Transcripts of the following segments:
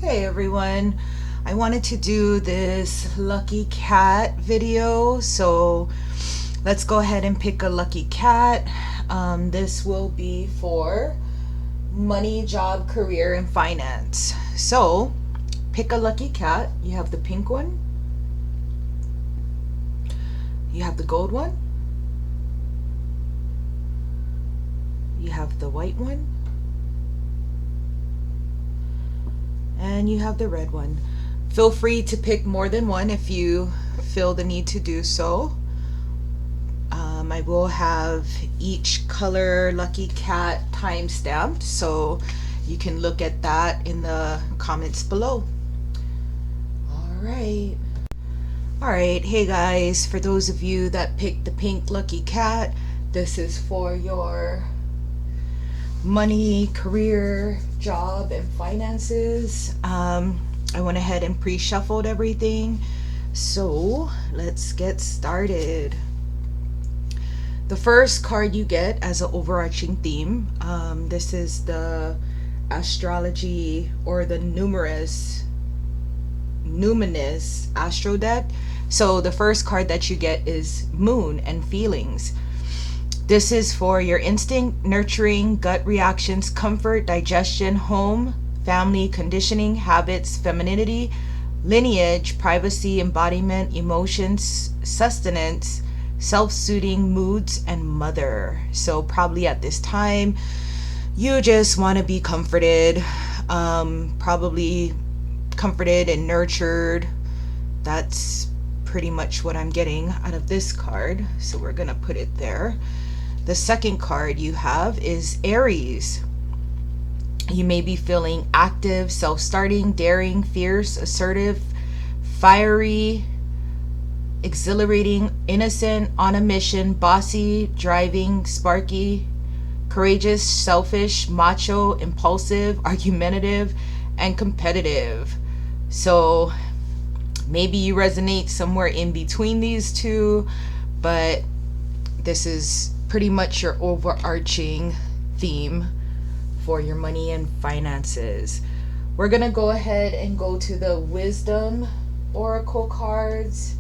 Hey everyone, I wanted to do this lucky cat video, so let's go ahead and pick a lucky cat. This will be for money, job, career, and finance. So pick a lucky cat. You have the pink one, you have the gold one, you have the white one, and you have the red one. Feel free to pick more than one if you feel the need to do so. I will have each color lucky cat time stamped, so you can look at that in the comments below. Alright, hey guys, for those of you that picked the pink lucky cat, this is for your money, career, job, and finances. I went ahead and pre-shuffled everything, so let's get started. The first card you get as an overarching theme, this is the astrology or the numinous astro deck. So the first card that you get is moon and feelings. This is for your instinct, nurturing, gut reactions, comfort, digestion, home, family, conditioning, habits, femininity, lineage, privacy, embodiment, emotions, sustenance, self-soothing, moods, and mother. So probably at this time, you just want to be comforted, probably comforted and nurtured. That's pretty much what I'm getting out of this card. So we're going to put it there. The second card you have is Aries. You may be feeling active, self-starting, daring, fierce, assertive, fiery, exhilarating, innocent, on a mission, bossy, driving, sparky, courageous, selfish, macho, impulsive, argumentative, and competitive. So maybe you resonate somewhere in between these two, but this is pretty much your overarching theme for your money and finances. We're gonna go ahead and go to the wisdom oracle cards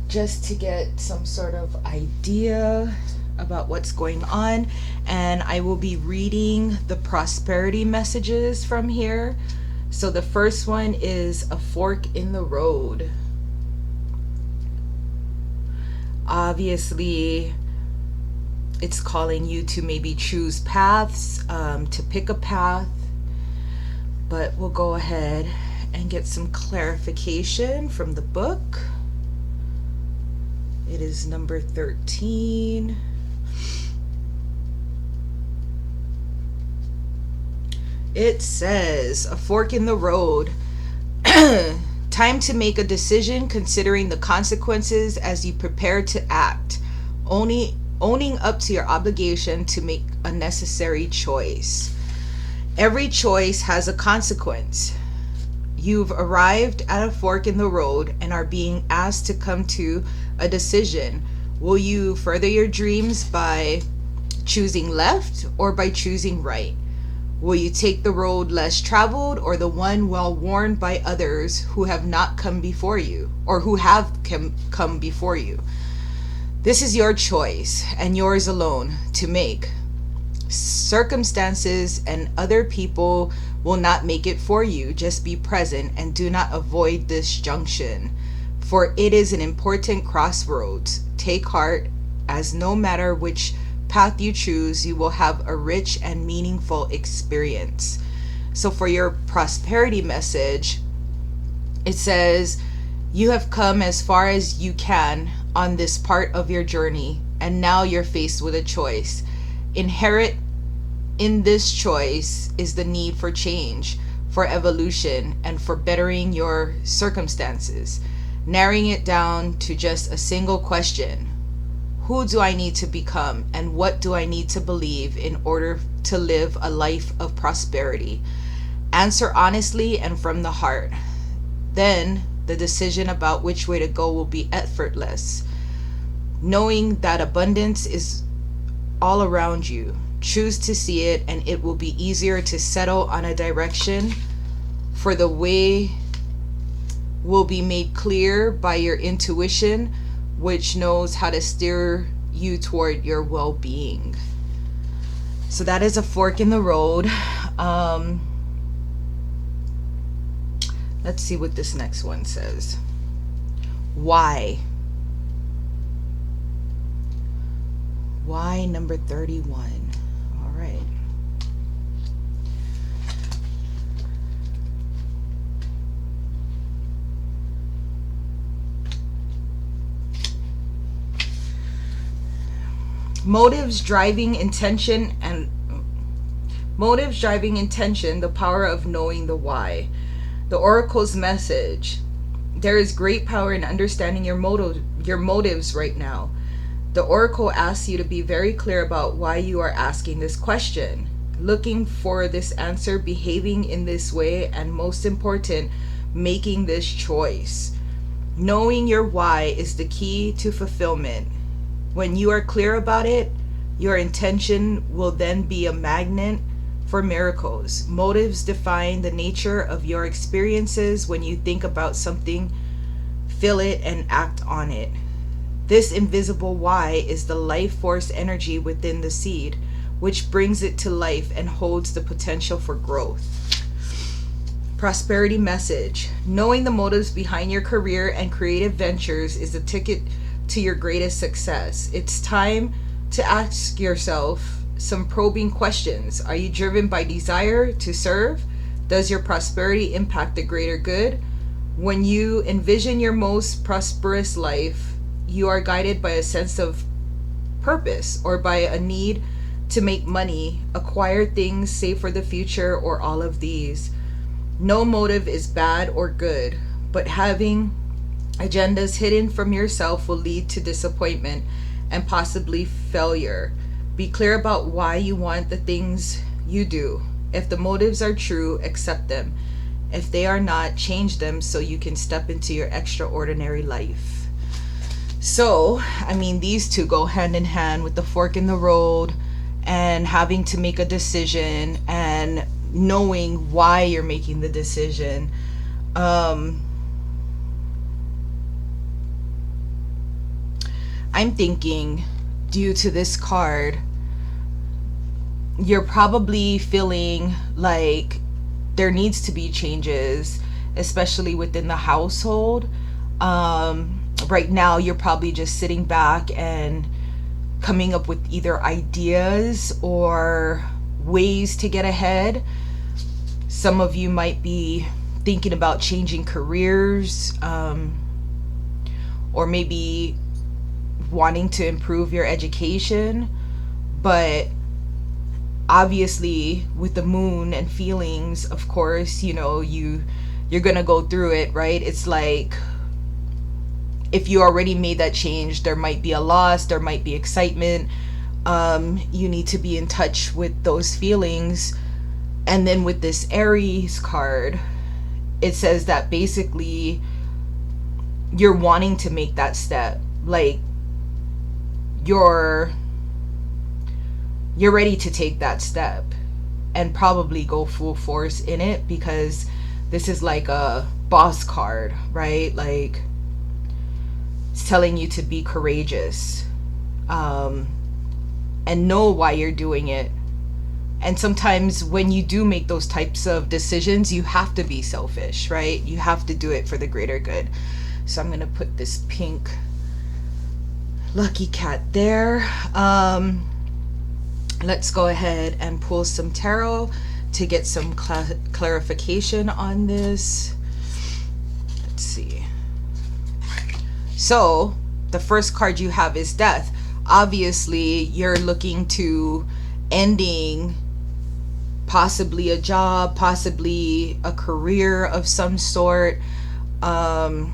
just to get some sort of idea about what's going on, and I will be reading the prosperity messages from here. So the first one is a fork in the road. Obviously it's calling you to maybe choose paths, to pick a path, but we'll go ahead and get some clarification from the book. It is number 13. It says, a fork in the road. Time to make a decision considering the consequences as you prepare to act. Owning up to your obligation to make a necessary choice. Every choice has a consequence. You've arrived at a fork in the road and are being asked to come to a decision. Will you further your dreams by choosing left or by choosing right? Will you take the road less traveled or the one well worn by others who have not come before you, or who have come before you? This is your choice and yours alone to make. Circumstances and other people will not make it for you. Just be present and do not avoid this junction, for it is an important crossroads. Take heart, as no matter which path you choose, you will have a rich and meaningful experience. So for your prosperity message, it says, you have come as far as you can on this part of your journey, and now you're faced with a choice. Inherent in this choice is the need for change, for evolution, and for bettering your circumstances. Narrowing it down to just a single question: who do I need to become, and what do I need to believe in order to live a life of prosperity? Answer honestly and from the heart. Then the decision about which way to go will be effortless. Knowing that abundance is all around you, choose to see it, and it will be easier to settle on a direction For the way will be made clear by your intuition, which knows how to steer you toward your well-being. So that is a fork in the road. Let's see what this next one says. Why? Why number 31? All right. Motives driving intention, the power of knowing the why. The oracle's message: there is great power in understanding your motives right now. The oracle asks you to be very clear about why you are asking this question, looking for this answer, behaving in this way, and most important, making this choice. Knowing your why is the key to fulfillment. When you are clear about it, your intention will then be a magnet for miracles. Motives define the nature of your experiences. When you think about something, feel it and act on it. This invisible why is the life force energy within the seed, which brings it to life and holds the potential for growth. Prosperity message: knowing the motives behind your career and creative ventures is the ticket to your greatest success. It's time to ask yourself some probing questions. Are you driven by desire to serve? Does your prosperity impact the greater good? When you envision your most prosperous life, you are guided by a sense of purpose or by a need to make money, acquire things, save for the future, or all of these. No motive is bad or good, but having agendas hidden from yourself will lead to disappointment and possibly failure. Be clear about why you want the things you do. If the motives are true, accept them. If they are not, change them so you can step into your extraordinary life. So, I mean, these two go hand in hand with the fork in the road and having to make a decision and knowing why you're making the decision. I'm thinking, due to this card, you're probably feeling like there needs to be changes, especially within the household. Right now, you're probably just sitting back and coming up with either ideas or ways to get ahead. Some of you might be thinking about changing careers, or maybe wanting to improve your education. But obviously with the moon and feelings, of course, you know, you're gonna go through it, right? It's like, if you already made that change, there might be a loss, there might be excitement. You need to be in touch with those feelings. And then with this Aries card, it says that basically you're wanting to make that step. Like, you're ready to take that step and probably go full force in it, because this is like a boss card, right? Like, it's telling you to be courageous, and know why you're doing it. And sometimes when you do make those types of decisions, you have to be selfish, right? You have to do it for the greater good. So I'm going to put this pink lucky cat there. Let's go ahead and pull some tarot to get some clarification on this. Let's see. So the first card you have is Death. Obviously, you're looking to ending possibly a job, possibly a career of some sort. The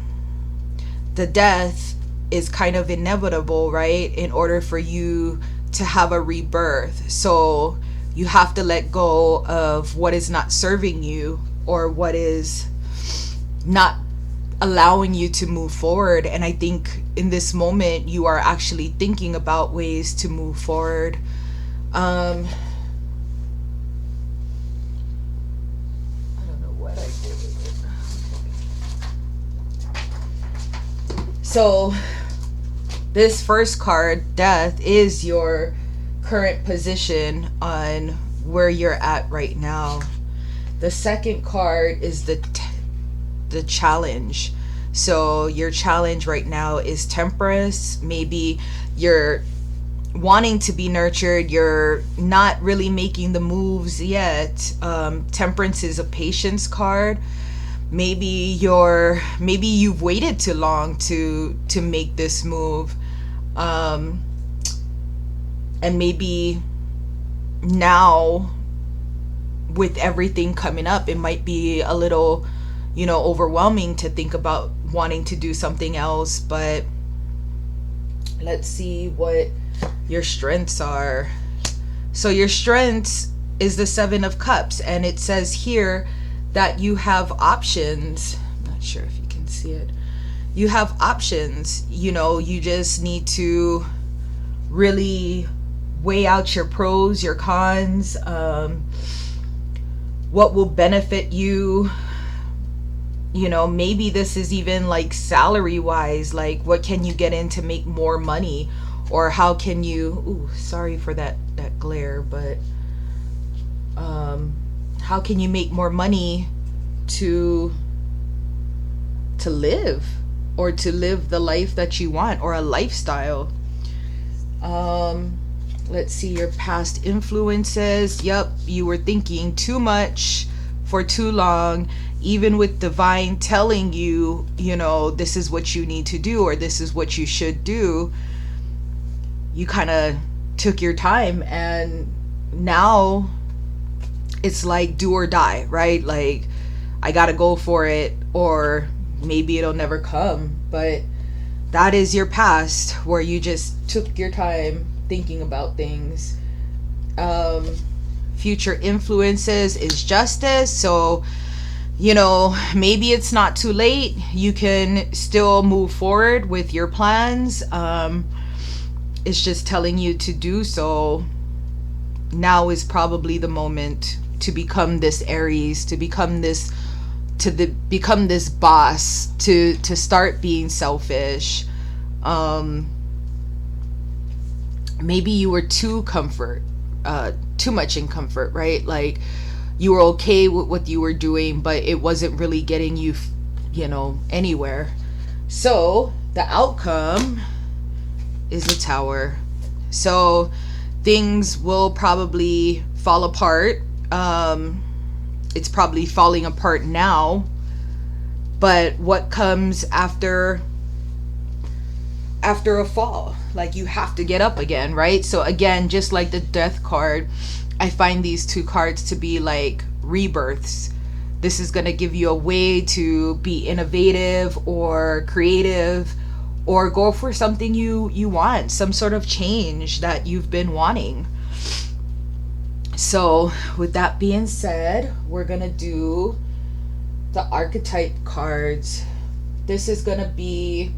death is kind of inevitable, right? In order for you to have a rebirth. So you have to let go of what is not serving you, or what is not allowing you to move forward. And I think in this moment you are actually thinking about ways to move forward. I don't know what I did So this first card, Death, is your current position on where you're at right now. The second card is the challenge. So your challenge right now is Temperance. Maybe you're wanting to be nurtured, you're not really making the moves yet. Temperance is a patience card. Maybe you've waited too long to make this move, and maybe now with everything coming up, it might be a little, overwhelming to think about wanting to do something else. But let's see what your strengths are. So your strengths is the Seven of Cups, and it says here that you have options. I'm not sure if you can see it. You have options. You just need to really weigh out your pros, your cons, what will benefit you. Maybe this is even like salary wise, like what can you get in to make more money, or how can you, sorry for that glare, but how can you make more money to live, or to live the life that you want, or a lifestyle. Let's see your past influences. Yep, you were thinking too much for too long, even with divine telling you, this is what you need to do, or this is what you should do. You kind of took your time, and now it's like do or die, right? Like, I gotta go for it, or maybe it'll never come. But that is your past, where you just took your time thinking about things. Future influences is Justice. So, maybe it's not too late. You can still move forward with your plans. It's just telling you to do so. Now is probably the moment to become this Aries, to become this boss, to start being selfish. Maybe you were too much in comfort, right? Like, you were okay with what you were doing, but it wasn't really getting you, anywhere. So the outcome is a Tower. So things will probably fall apart. It's probably falling apart now, but what comes after a fall? Like, you have to get up again, right? So again, just like the Death card, I find these two cards to be like rebirths. This is going to give you a way to be innovative or creative, or go for something you want, some sort of change that you've been wanting. So with that being said, we're going to do the archetype cards. This is going to be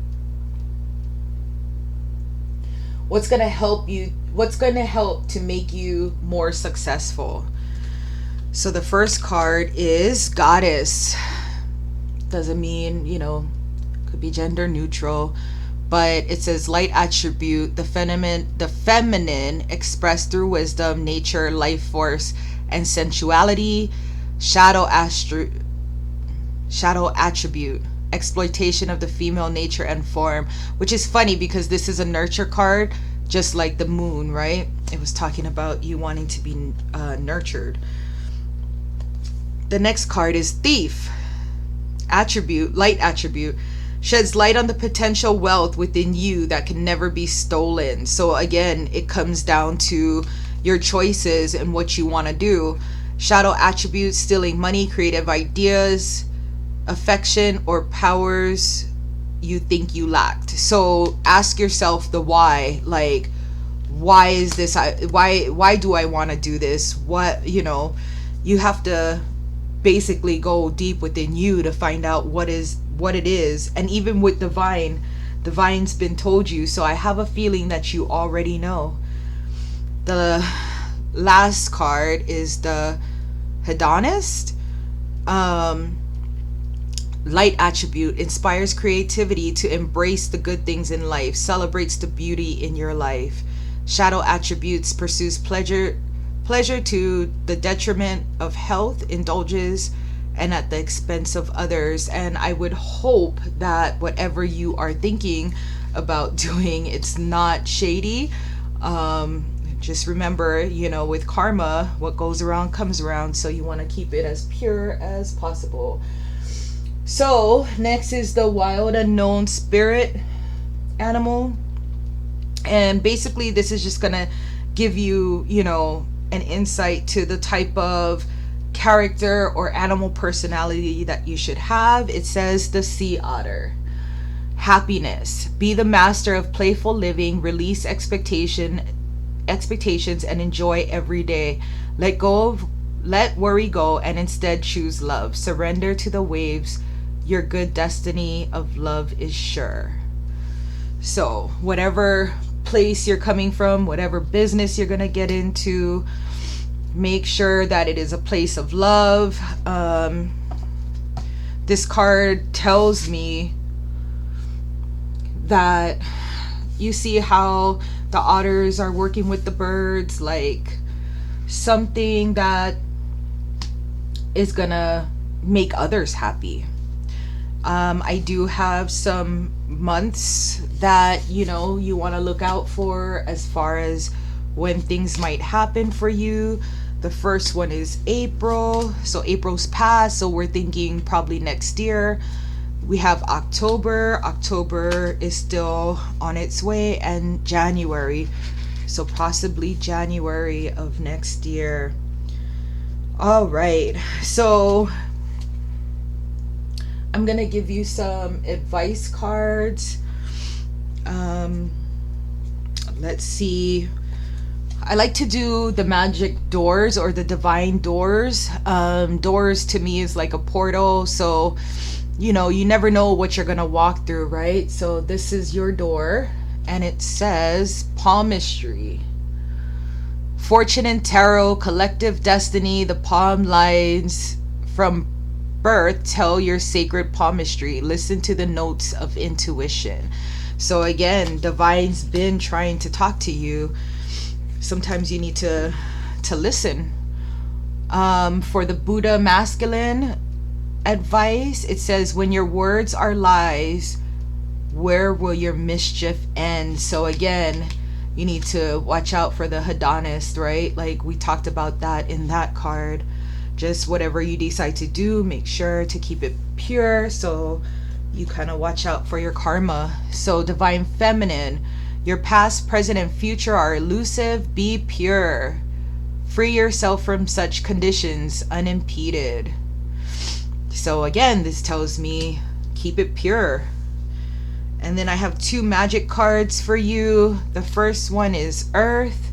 what's going to help to make you more successful. So the first card is Goddess. Doesn't mean, could be gender neutral, but it says light attribute, the feminine expressed through wisdom, nature, life force, and sensuality. Shadow attribute, exploitation of the female nature and form, which is funny because this is a nurture card, just like the moon, right? It was talking about you wanting to be nurtured. The next card is Thief. Attribute, light attribute, sheds light on the potential wealth within you that can never be stolen. So again, it comes down to your choices and what you want to do. Shadow attribute, stealing money, creative ideas, affection, or powers you think you lacked. So ask yourself the why. Like, why is this? Why do I want to do this? What, you have to basically go deep within you to find out what it is. And even with divine's been told you, so I have a feeling that you already know. The last card is the Hedonist. light attribute inspires creativity to embrace the good things in life, celebrates the beauty in your life. Shadow attributes pursues pleasure to the detriment of health, indulges and at the expense of others. And I would hope that whatever you are thinking about doing, it's not shady. Just remember, with karma, what goes around comes around. So you want to keep it as pure as possible. So next is the wild unknown spirit animal. And basically this is just going to give you, an insight to the type of character or animal personality that you should have. It says the sea otter. Happiness. Be the master of playful living, release expectations and enjoy every day. Let worry go and instead choose love. Surrender to the waves. Your good destiny of love is sure. So whatever place you're coming from, whatever business you're going to get into, make sure that it is a place of love. This card tells me that you see how the otters are working with the birds, like something that is gonna make others happy. I do have some months that you want to look out for as far as when things might happen for you. The first one is April, so April's past, so we're thinking probably next year. We have October is still on its way, and January, so possibly January of next year. All right, so I'm gonna give you some advice cards. Let's see. I like to do the magic doors or the divine doors. Doors to me is like a portal, so you never know what you're gonna walk through, right? So this is your door, and it says palmistry. Fortune and tarot, collective destiny. The palm lines from birth tell your sacred palmistry. Listen to the notes of intuition. So again, divine's been trying to talk to you. Sometimes you need to listen. For the Buddha masculine advice, it says, when your words are lies, where will your mischief end? So again, you need to watch out for the hedonist, right? Like we talked about that in that card. Just whatever you decide to do, make sure to keep it pure, so you kind of watch out for your karma. So divine feminine, your past, present, and future are elusive. Be pure. Free yourself from such conditions unimpeded. So again, this tells me keep it pure. And then I have two magic cards for you. The first one is Earth.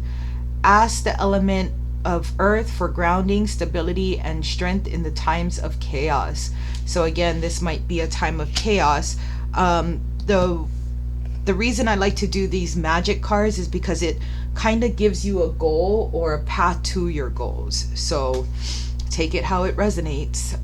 Ask the element of Earth for grounding, stability, and strength in the times of chaos. So again, this might be a time of chaos. The reason I like to do these magic cards is because it kind of gives you a goal or a path to your goals. So take it how it resonates.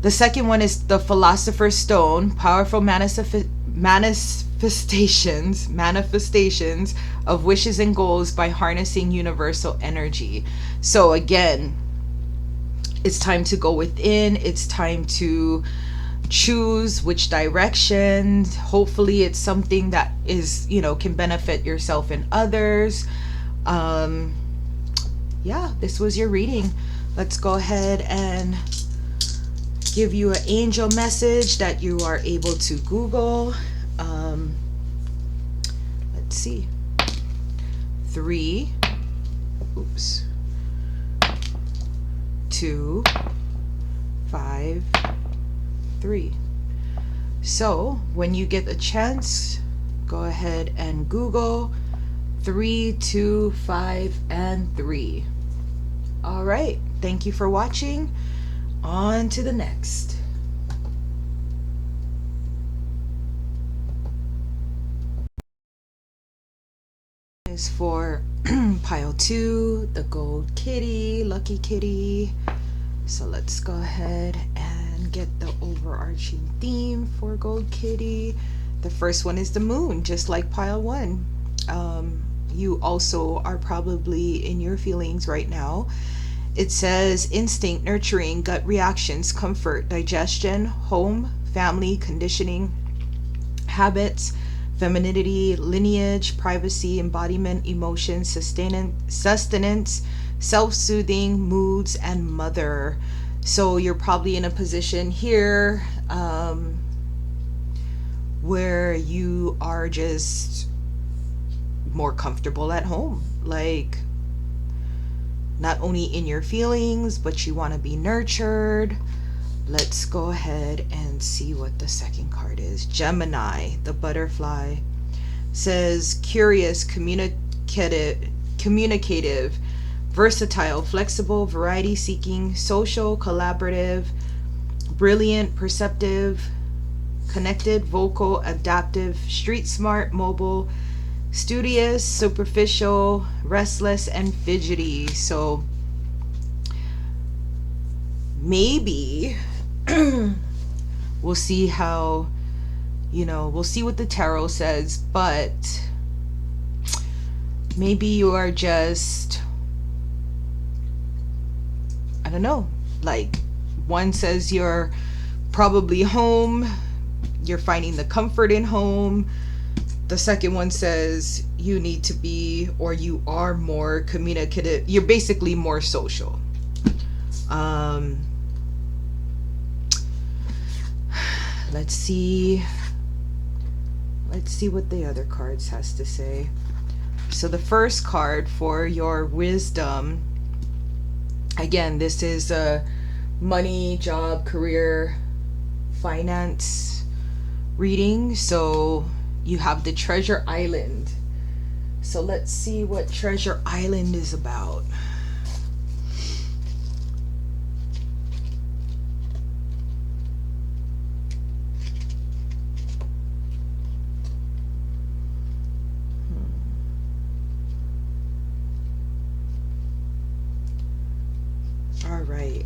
The second one is the Philosopher's Stone, powerful manifestations of wishes and goals by harnessing universal energy. So again, it's time to go within. It's time to choose which direction. Hopefully it's something that is, can benefit yourself and others. Yeah, this was your reading. Let's go ahead and give you an angel message that you are able to Google. Let's see. 3, 2, 5, 3. So when you get a chance, go ahead and Google 3, 2, 5, and 3. All right. Thank you for watching. On to the next. Is for pile 2, the gold kitty, lucky kitty. So let's go ahead and and get the overarching theme for Gold Kitty. The first one is the moon, just like pile one. You also are probably in your feelings right now. It says instinct, nurturing, gut reactions, comfort, digestion, home, family, conditioning, habits, femininity, lineage, privacy, embodiment, emotion, sustenance, self-soothing, moods, and mother. So you're probably in a position here where you are just more comfortable at home, like not only in your feelings, but you want to be nurtured. Let's go ahead and see what the second card is. Gemini, the butterfly, says curious, communicative, versatile, flexible, variety seeking, social, collaborative, brilliant, perceptive, connected, vocal, adaptive, street smart, mobile, studious, superficial, restless, and fidgety. So maybe we'll see how, we'll see what the tarot says, but maybe you are just, I don't know, like one says you're probably home, you're finding the comfort in home. The second one says you need to be, or you are more communicative. You're basically more social. Let's see what the other cards has to say. So the first card for your wisdom, again, this is a money, job, career, finance reading. So you have the Treasure Island. So let's see what Treasure Island is about. All right.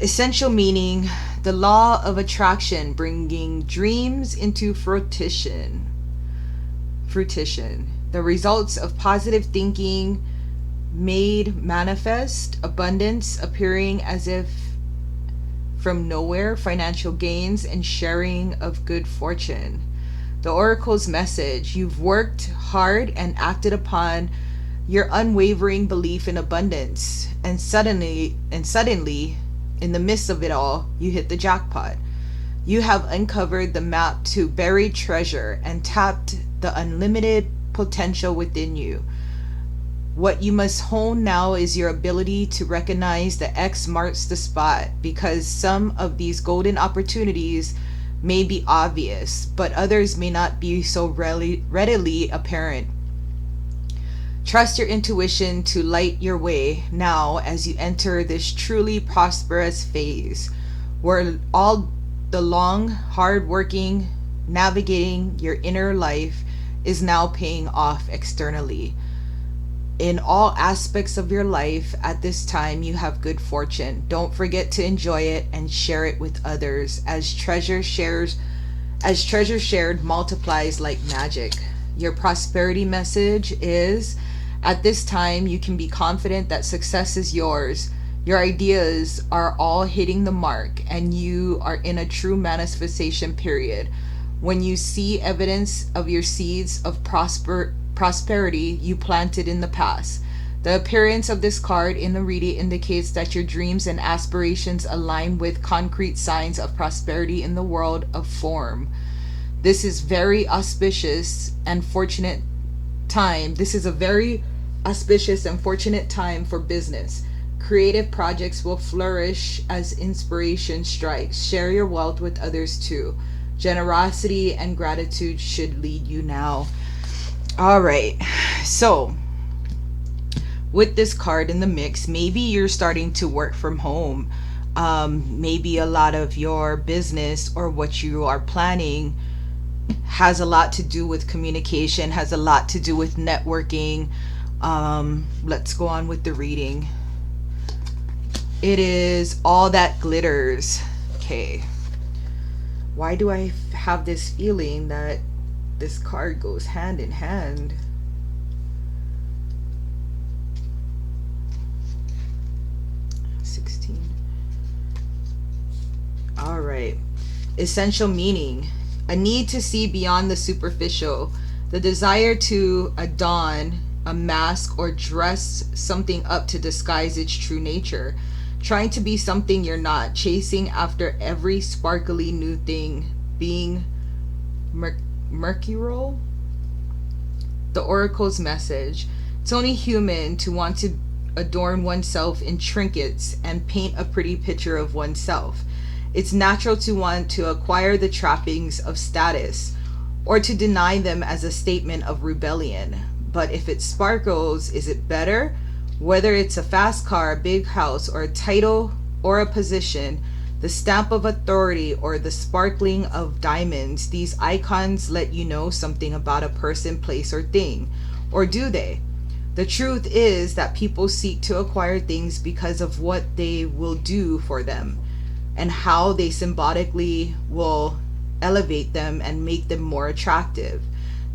Essential meaning: the law of attraction, bringing dreams into fruition. The results of positive thinking made manifest, abundance appearing as if from nowhere, financial gains, and sharing of good fortune. The oracle's message: you've worked hard and acted upon your unwavering belief in abundance, and suddenly, in the midst of it all, you hit the jackpot. You have uncovered the map to buried treasure and tapped the unlimited potential within you. What you must hone now is your ability to recognize the X marks the spot, because some of these golden opportunities may be obvious, but others may not be so readily apparent. Trust your intuition to light your way now as you enter this truly prosperous phase, where all the long, hard working, navigating your inner life is now paying off externally. In all aspects of your life at this time, you have good fortune. Don't forget to enjoy it and share it with others, as treasure shared multiplies like magic. Your prosperity message is: at this time, you can be confident that success is yours. Your ideas are all hitting the mark, and you are in a true manifestation period. When you see evidence of your seeds of prosperity you planted in the past. The appearance of this card in the reading indicates that your dreams and aspirations align with concrete signs of prosperity in the world of form. This is very auspicious and fortunate time. This is a very auspicious and fortunate time for business. Creative projects will flourish as inspiration strikes. Share your wealth with others too. Generosity and gratitude should lead you now. All right. So, with this card in the mix, maybe you're starting to work from home. Maybe a lot of your business or what you are planning has a lot to do with communication, has a lot to do with networking. Let's go on with the reading. It is All That Glitters. Okay. Why do I have this feeling that this card goes hand in hand? All right. Essential meaning: a need to see beyond the superficial, the desire to adorn a mask or dress something up to disguise its true nature, trying to be something you're not, chasing after every sparkly new thing, being mercurial. The oracle's message: it's only human to want to adorn oneself in trinkets and paint a pretty picture of oneself. It's natural to want to acquire the trappings of status or to deny them as a statement of rebellion. But if it sparkles, is it better? Whether it's a fast car, a big house, or a title or a position, the stamp of authority or the sparkling of diamonds, these icons let you know something about a person, place, or thing. Or do they? The truth is that people seek to acquire things because of what they will do for them and how they symbolically will elevate them and make them more attractive.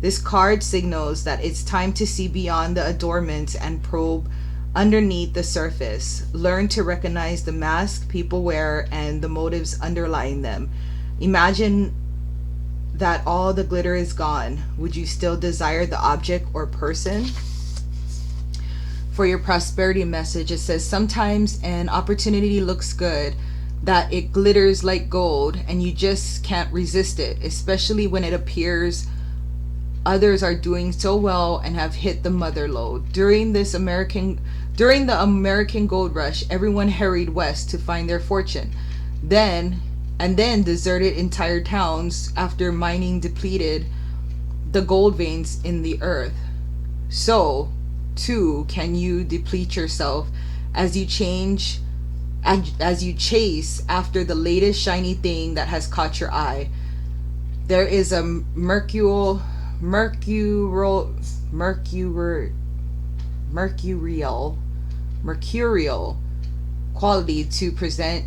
This card signals that it's time to see beyond the adornments and probe underneath the surface. Learn to recognize the mask people wear and the motives underlying them. Imagine that all the glitter is gone. Would you still desire the object or person? For your prosperity message, it says sometimes an opportunity looks good, that it glitters like gold, and you just can't resist it, especially when it appears others are doing so well and have hit the mother lode. During the American gold rush, everyone hurried west to find their fortune. Then deserted entire towns after mining depleted the gold veins in the earth. So, too, can you deplete yourself as you chase after the latest shiny thing that has caught your eye. There is a mercurial quality to present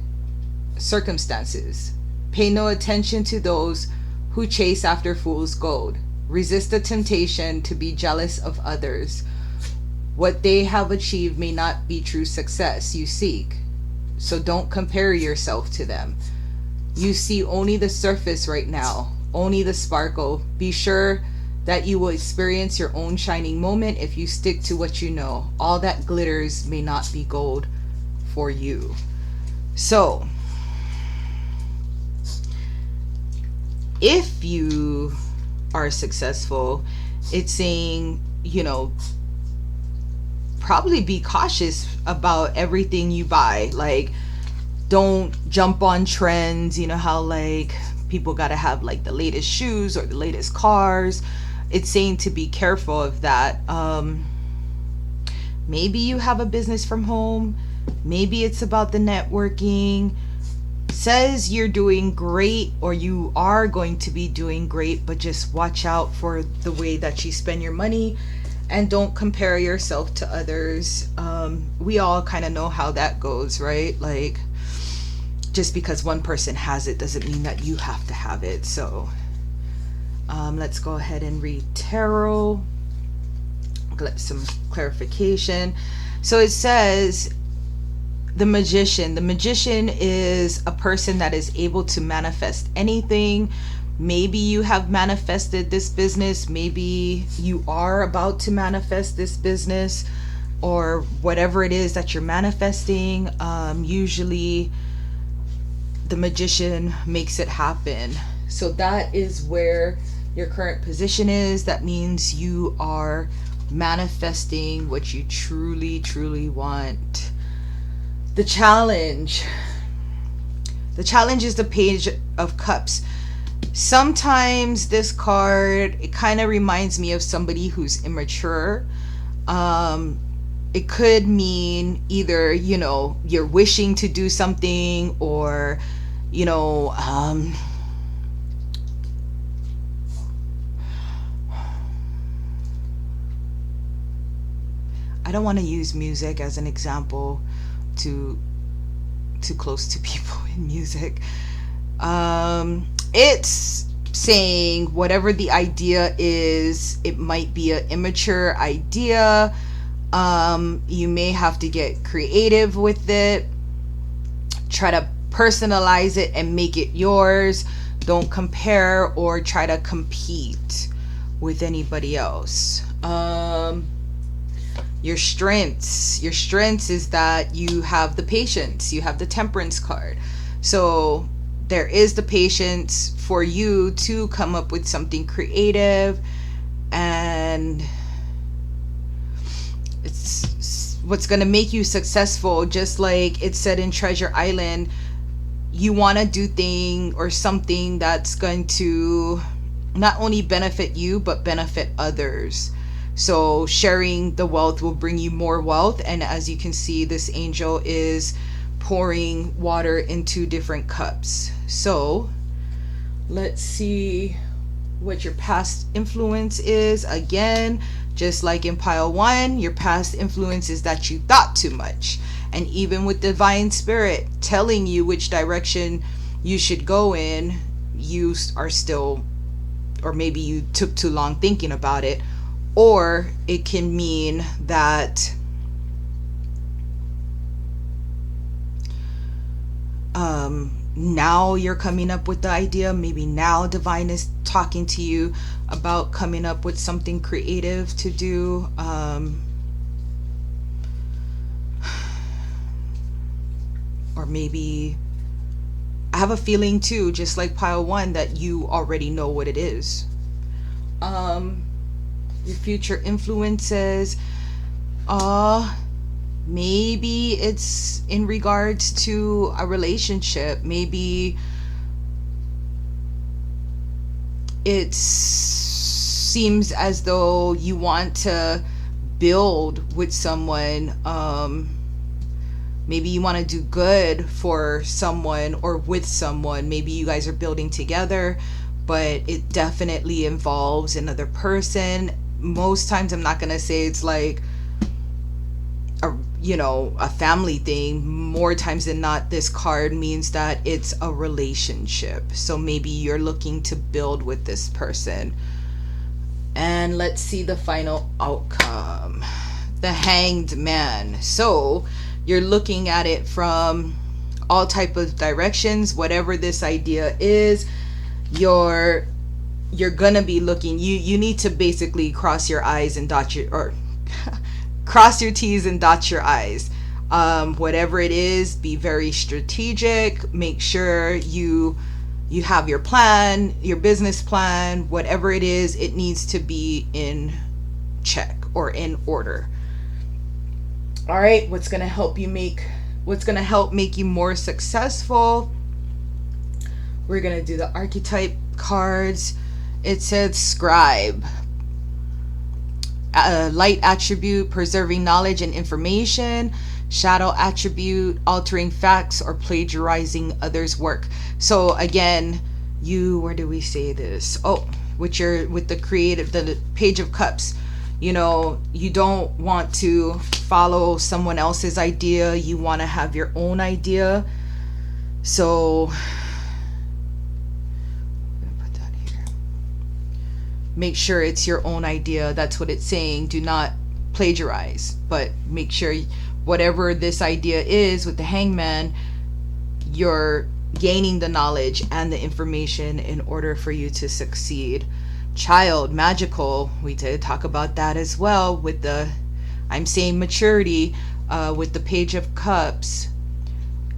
circumstances. Pay no attention to those who chase after fool's gold. Resist the temptation to be jealous of others. What they have achieved may not be true success you seek, so don't compare yourself to them. You see only the surface right now, only the sparkle. Be sure that you will experience your own shining moment if you stick to what you know. All that glitters may not be gold for you. So, if you are successful, it's saying, probably be cautious about everything you buy. Like, don't jump on trends. You know how like people gotta have like the latest shoes or the latest cars. It's saying to be careful of that. Maybe you have a business from home. Maybe it's about the networking. Says you're doing great, or you are going to be doing great, but just watch out for the way that you spend your money. And don't compare yourself to others. We all kind of know how that goes, right? Like, just because one person has it doesn't mean that you have to have it. So let's go ahead and read tarot. Get some clarification. So it says the magician. The magician is a person that is able to manifest anything. Maybe you have manifested this business. Maybe you are about to manifest this business, or whatever it is that you're manifesting. Usually the magician makes it happen. So that is where your current position is. That means you are manifesting what you truly, truly want. The challenge is the Page of Cups. Sometimes this card, it kind of reminds me of somebody who's immature. It could mean either, you're wishing to do something, or, I don't want to use music as an example, too close to people in music. It's saying whatever the idea is, it might be an immature idea. You may have to get creative with it. Try to personalize it and make it yours. Don't compare or try to compete with anybody else. Your strengths is that you have the patience, you have the temperance card. So there is the patience for you to come up with something creative, and it's what's going to make you successful. Just like it said in Treasure Island, you want to do thing or something that's going to not only benefit you but benefit others. So sharing the wealth will bring you more wealth. And as you can see, this angel is pouring water into different cups. So let's see what your past influence is. Again, just like in pile 1, your past influence is that you thought too much. And even with divine spirit telling you which direction you should go in, you are still, or maybe you took too long thinking about it. Or it can mean that now you're coming up with the idea. Maybe now divine is talking to you about coming up with something creative to do. Or maybe I have a feeling too, just like pile 1, that you already know what it is. Your future influences, maybe it's in regards to a relationship. Maybe it seems as though you want to build with someone. Maybe you want to do good for someone or with someone. Maybe you guys are building together, but it definitely involves another person. Most times I'm not going to say it's like a family thing. More times than not, this card means that it's a relationship. So maybe you're looking to build with this person. And let's see the final outcome. The Hanged Man. So you're looking at it from all type of directions. Whatever this idea is, you're gonna be looking. You need to basically cross your I's and dot your, or cross your T's and dot your I's. Whatever it is, be very strategic. Make sure you have your plan, your business plan. Whatever it is, it needs to be in check or in order. All right, what's going to help make you more successful? We're going to do the archetype cards. It says scribe. Light attribute, preserving knowledge and information. Shadow attribute, altering facts or plagiarizing others' work. So again, where do we say this? With the Page of Cups. You don't want to follow someone else's idea. You want to have your own idea. So I'm gonna put that here. Make sure it's your own idea. That's what it's saying. Do not plagiarize, but make sure whatever this idea is with the Hangman, you're gaining the knowledge and the information in order for you to succeed. Child, magical, we did talk about that as well with I'm saying maturity, with the Page of Cups.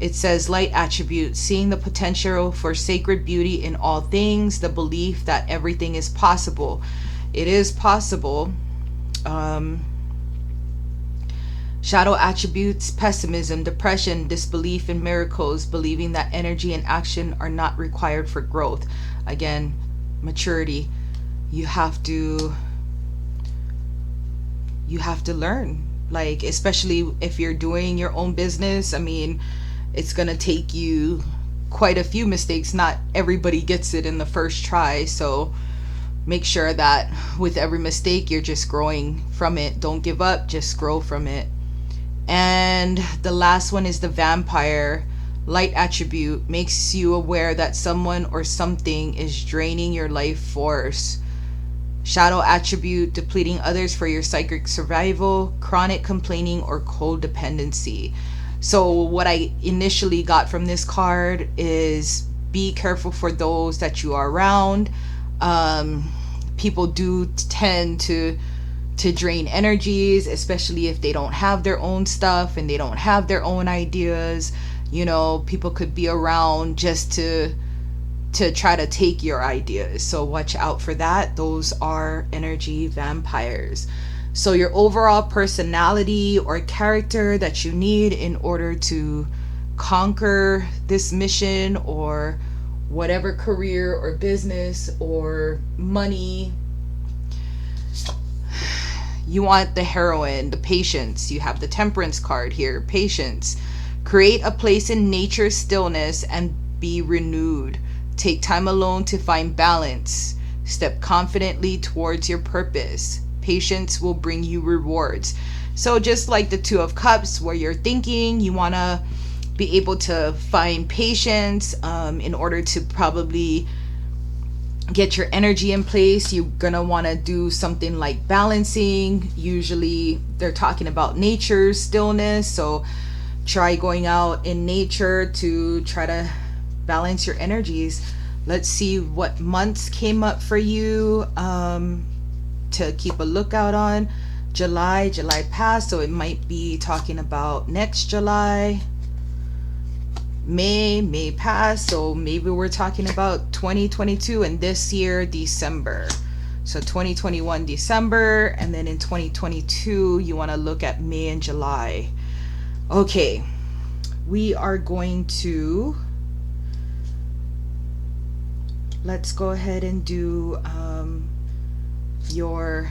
It says light attribute, seeing the potential for sacred beauty in all things, the belief that everything is possible. It is possible. Shadow attributes, pessimism, depression, disbelief in miracles, believing that energy and action are not required for growth. Again, maturity. You have to learn, like, especially if you're doing your own business. I mean, it's gonna take you quite a few mistakes. Not everybody gets it in the first try, so make sure that with every mistake you're just growing from it. Don't give up, just grow from it. And the last one is the Vampire. Light attribute makes you aware that someone or something is draining your life force. Shadow attribute, depleting others for your psychic survival, chronic complaining, or codependency. So what I initially got from this card is be careful for those that you are around. People do tend to drain energies, especially if they don't have their own stuff and they don't have their own ideas. You know, people could be around just to try to take your ideas. So watch out for that. Those are energy vampires. So your overall personality or character that you need in order to conquer this mission or whatever career or business or money. You want the heroine, the patience. You have the temperance card here, patience. Create a place in nature's stillness and be renewed. Take time alone to find balance. Step confidently towards your purpose. Patience will bring you rewards. So just like the Two of Cups, where you're thinking, you want to be able to find patience in order to probably get your energy in place. You're going to want to do something like balancing. Usually they're talking about nature, stillness. So try going out in nature to try to balance your energies. Let's see what months came up for you to keep a lookout on. July passed, so it might be talking about next July. May passed, so maybe we're talking about 2022, and this year December. So 2021 December, and then in 2022 you want to look at May and July. Okay, we are going to, let's go ahead and do your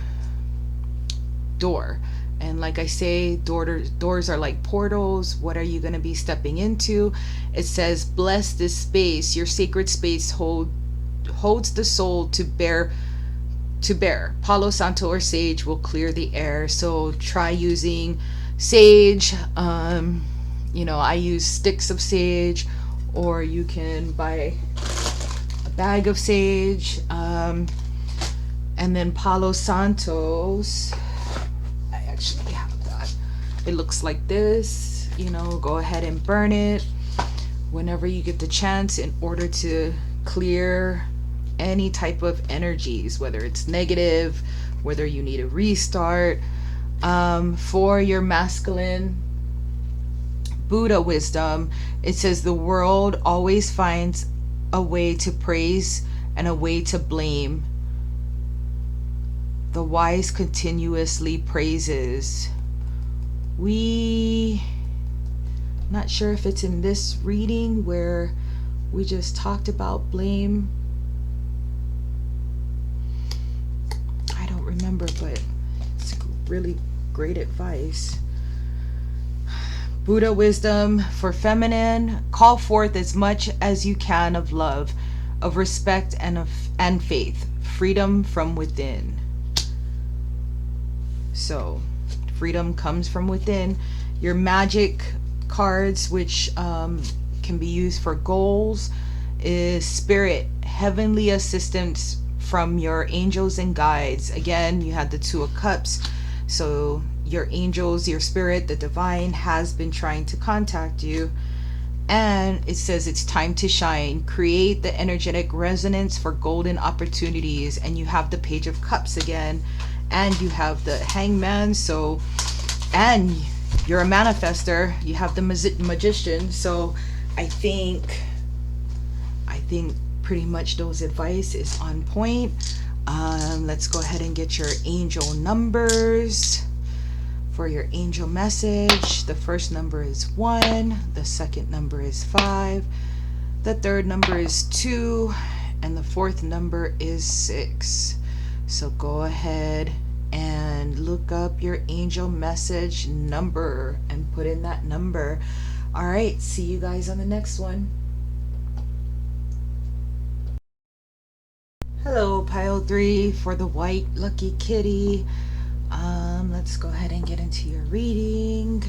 door. And like I say, doors are like portals. What are you going to be stepping into? It says, bless this space. Your sacred space holds the soul to bear. Palo Santo or sage will clear the air. So try using sage. You know, I use sticks of sage, or you can buy a bag of sage. And then Palo Santos, I actually have that. It looks like this. You know, go ahead and burn it whenever you get the chance in order to clear any type of energies, whether it's negative, whether you need a restart. For your masculine Buddha wisdom, it says the world always finds a way to praise and a way to blame. The wise continuously praises. Not sure if it's in this reading where we just talked about blame. I don't remember, but it's really great advice. Buddha wisdom for feminine, call forth as much as you can of love, of respect, and faith, freedom from within. So freedom comes from within. Your magic cards, which can be used for goals, is spirit, heavenly assistance from your angels and guides. Again, you had the Two of Cups. So your angels, your spirit, the divine has been trying to contact you. And it says it's time to shine. Create the energetic resonance for golden opportunities. And you have the Page of Cups again. And you have the Hangman. So, and you're a manifester. You have the Magician. So I think pretty much those advice is on point. Let's go ahead and get your angel numbers for your angel message. The first number is 1. The second number is 5. The third number is 2. And the fourth number is 6. So go ahead and look up your angel message number and put in that number. All right, see you guys on the next one. Hello, pile 3 for the white lucky kitty. Let's go ahead and get into your reading.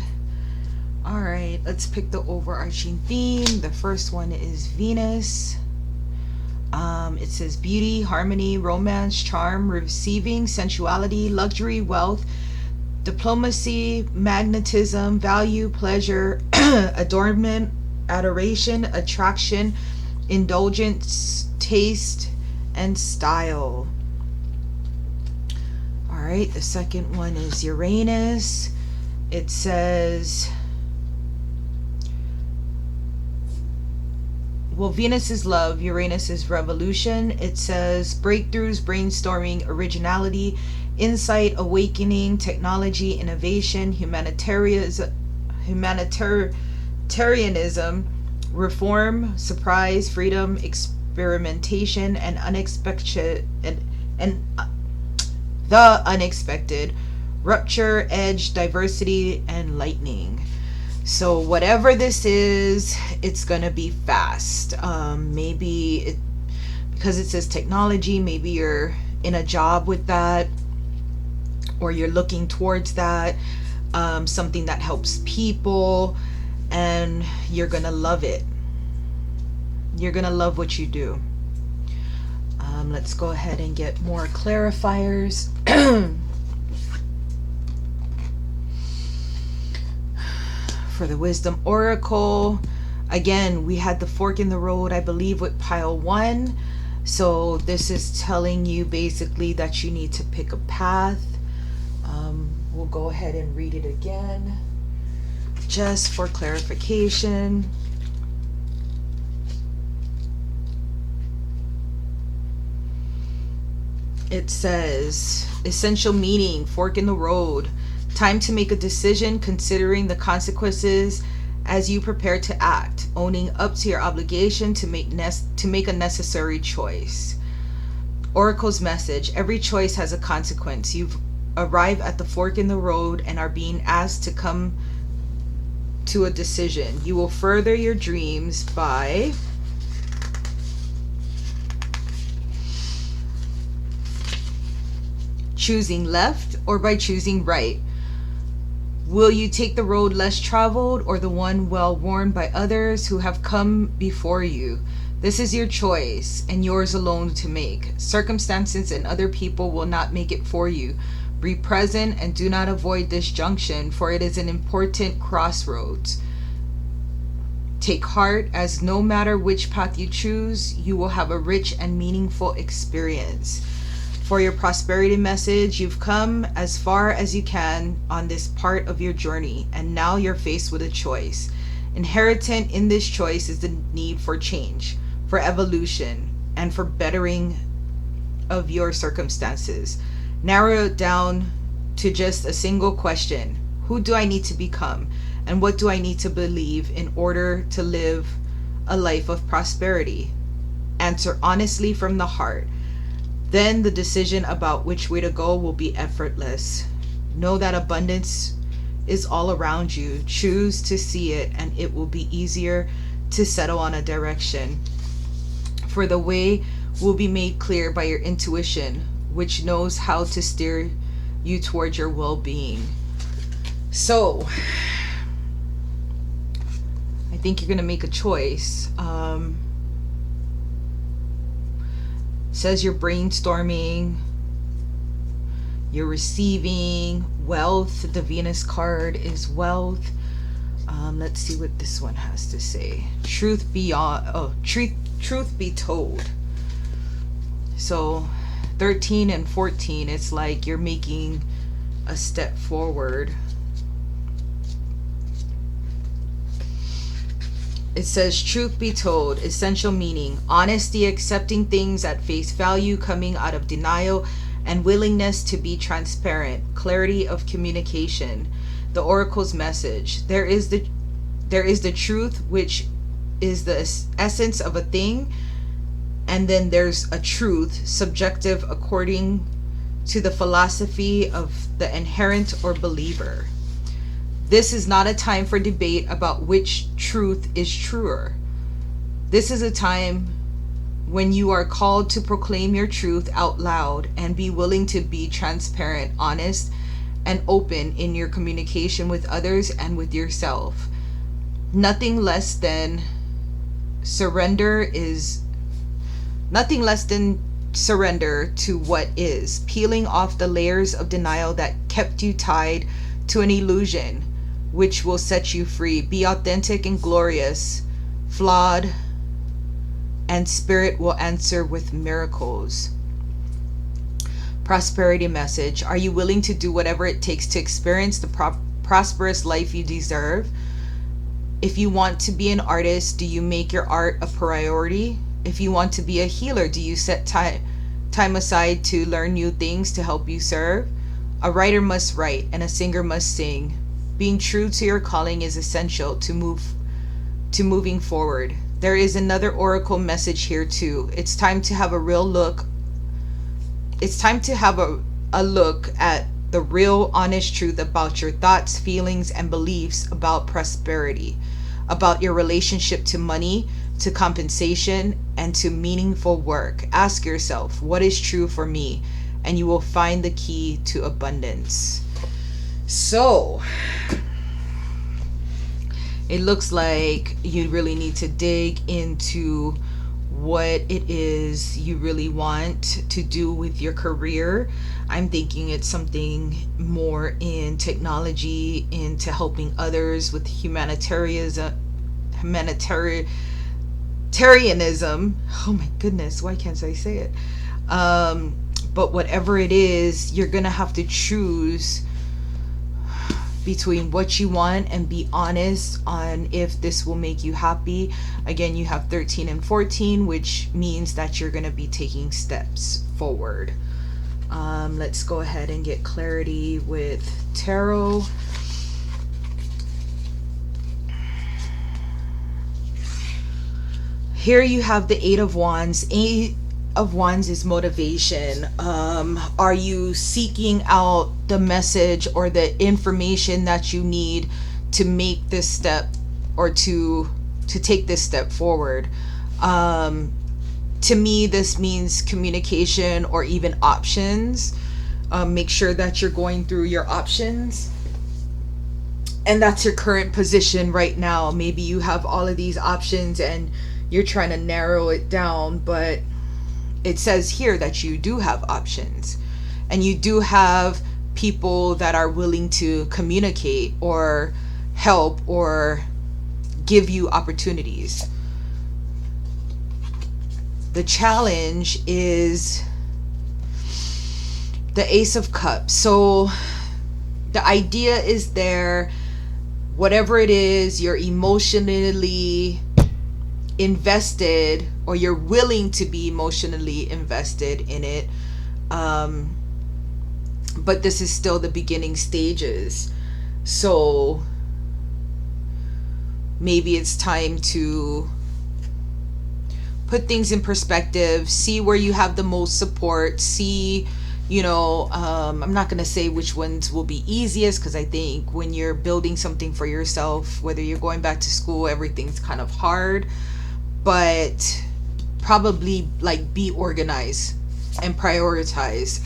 All right, let's pick the overarching theme. The first one is Venus. It says beauty, harmony, romance, charm, receiving, sensuality, luxury, wealth, diplomacy, magnetism, value, pleasure, adornment, adoration, attraction, indulgence, taste, and style. All right, the second one is Uranus. It says, well, Venus is love, Uranus is revolution. It says breakthroughs, brainstorming, originality, insight, awakening, technology, innovation, humanitarianism, reform, surprise, freedom, experimentation, and unexpected and the unexpected, rupture, edge, diversity, and lightning. So whatever this is, it's gonna be fast. Because it says technology, maybe you're in a job with that, or you're looking towards that, something that helps people, and you're gonna love it. You're gonna love what you do. Let's go ahead and get more clarifiers. For the Wisdom Oracle, again, we had the fork in the road, I believe, with pile 1. So this is telling you basically that you need to pick a path. We'll go ahead and read it again just for clarification. It says essential meaning, fork in the road. Time to make a decision, considering the consequences as you prepare to act, owning up to your obligation to make a necessary choice. Oracle's message: every choice has a consequence. You've arrived at the fork in the road and are being asked to come to a decision. You will further your dreams by choosing left or by choosing right. Will you take the road less traveled or the one well worn by others who have come before you? This is your choice and yours alone to make. Circumstances and other people will not make it for you. Be present and do not avoid this junction, for it is an important crossroads. Take heart, as no matter which path you choose, you will have a rich and meaningful experience. For your prosperity message, you've come as far as you can on this part of your journey, and now you're faced with a choice. Inherent in this choice is the need for change, for evolution, and for bettering of your circumstances. Narrow it down to just a single question: who do I need to become, and what do I need to believe in order to live a life of prosperity? Answer honestly from the heart. Then the decision about which way to go will be effortless. Know that abundance is all around you. Choose to see it, and it will be easier to settle on a direction. For the way will be made clear by your intuition, which knows how to steer you towards your well-being. So, I think you're going to make a choice. Says you're brainstorming, you're receiving wealth. The Venus card is wealth. Let's see what this one has to say. Truth be told. So 13 and 14, it's like you're making a step forward. It says, truth be told, essential meaning, honesty, accepting things at face value, coming out of denial, and willingness to be transparent, clarity of communication. The oracle's message: there is the truth, which is the essence of a thing, and then there's a truth, subjective according to the philosophy of the inherent or believer. This is not a time for debate about which truth is truer. This is a time when you are called to proclaim your truth out loud and be willing to be transparent, honest, and open in your communication with others and with yourself. Nothing less than surrender to what is, peeling off the layers of denial that kept you tied to an illusion which will set you free. Be authentic and glorious, flawed, and spirit will answer with miracles. Prosperity message. Are you willing to do whatever it takes to experience the prosperous life you deserve? If you want to be an artist, do you make your art a priority? If you want to be a healer, do you set time aside to learn new things to help you serve? A writer must write and a singer must sing. Being true to your calling is essential to moving forward. There is another oracle message here too. It's time to have a look at the real honest truth about your thoughts, feelings, and beliefs about prosperity, about your relationship to money, to compensation, and to meaningful work. Ask yourself, what is true for me? And you will find the key to abundance. So, it looks like you really need to dig into what it is you really want to do with your career. I'm thinking it's something more in technology, into helping others with humanitarianism. Oh my goodness, why can't I say it? But whatever it is, you're gonna have to choose between what you want and be honest on if this will make you happy. Again, you have 13 and 14, which means that you're going to be taking steps forward. Let's go ahead and get clarity with tarot. Here you have the Eight of Wands. Eight of Wands is motivation. Are you seeking out the message or the information that you need to make this step, or to take this step forward? To me, this means communication or even options. Make sure that you're going through your options, and that's your current position right now. Maybe you have all of these options and you're trying to narrow it down, but it says here that you do have options and you do have people that are willing to communicate or help or give you opportunities. The challenge is the Ace of Cups. So the idea is there, whatever it is, you're emotionally invested, or you're willing to be emotionally invested in it, but this is still the beginning stages. So maybe it's time to put things in perspective, see where you have the most support, see, I'm not going to say which ones will be easiest, because I think when you're building something for yourself, whether you're going back to school, everything's kind of hard. But probably like be organized and prioritize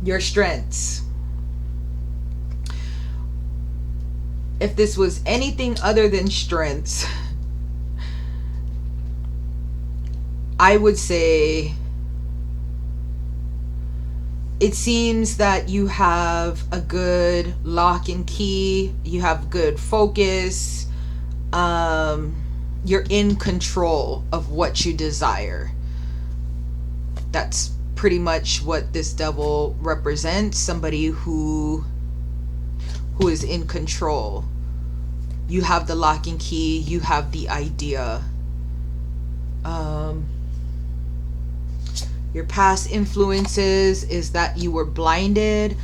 your strengths. If this was anything other than strengths, I would say it seems that you have a good lock and key, you have good focus, you're in control of what you desire. That's pretty much what this devil represents, somebody who is in control. You have the lock and key, you have the idea. Your past influences is that you were blinded.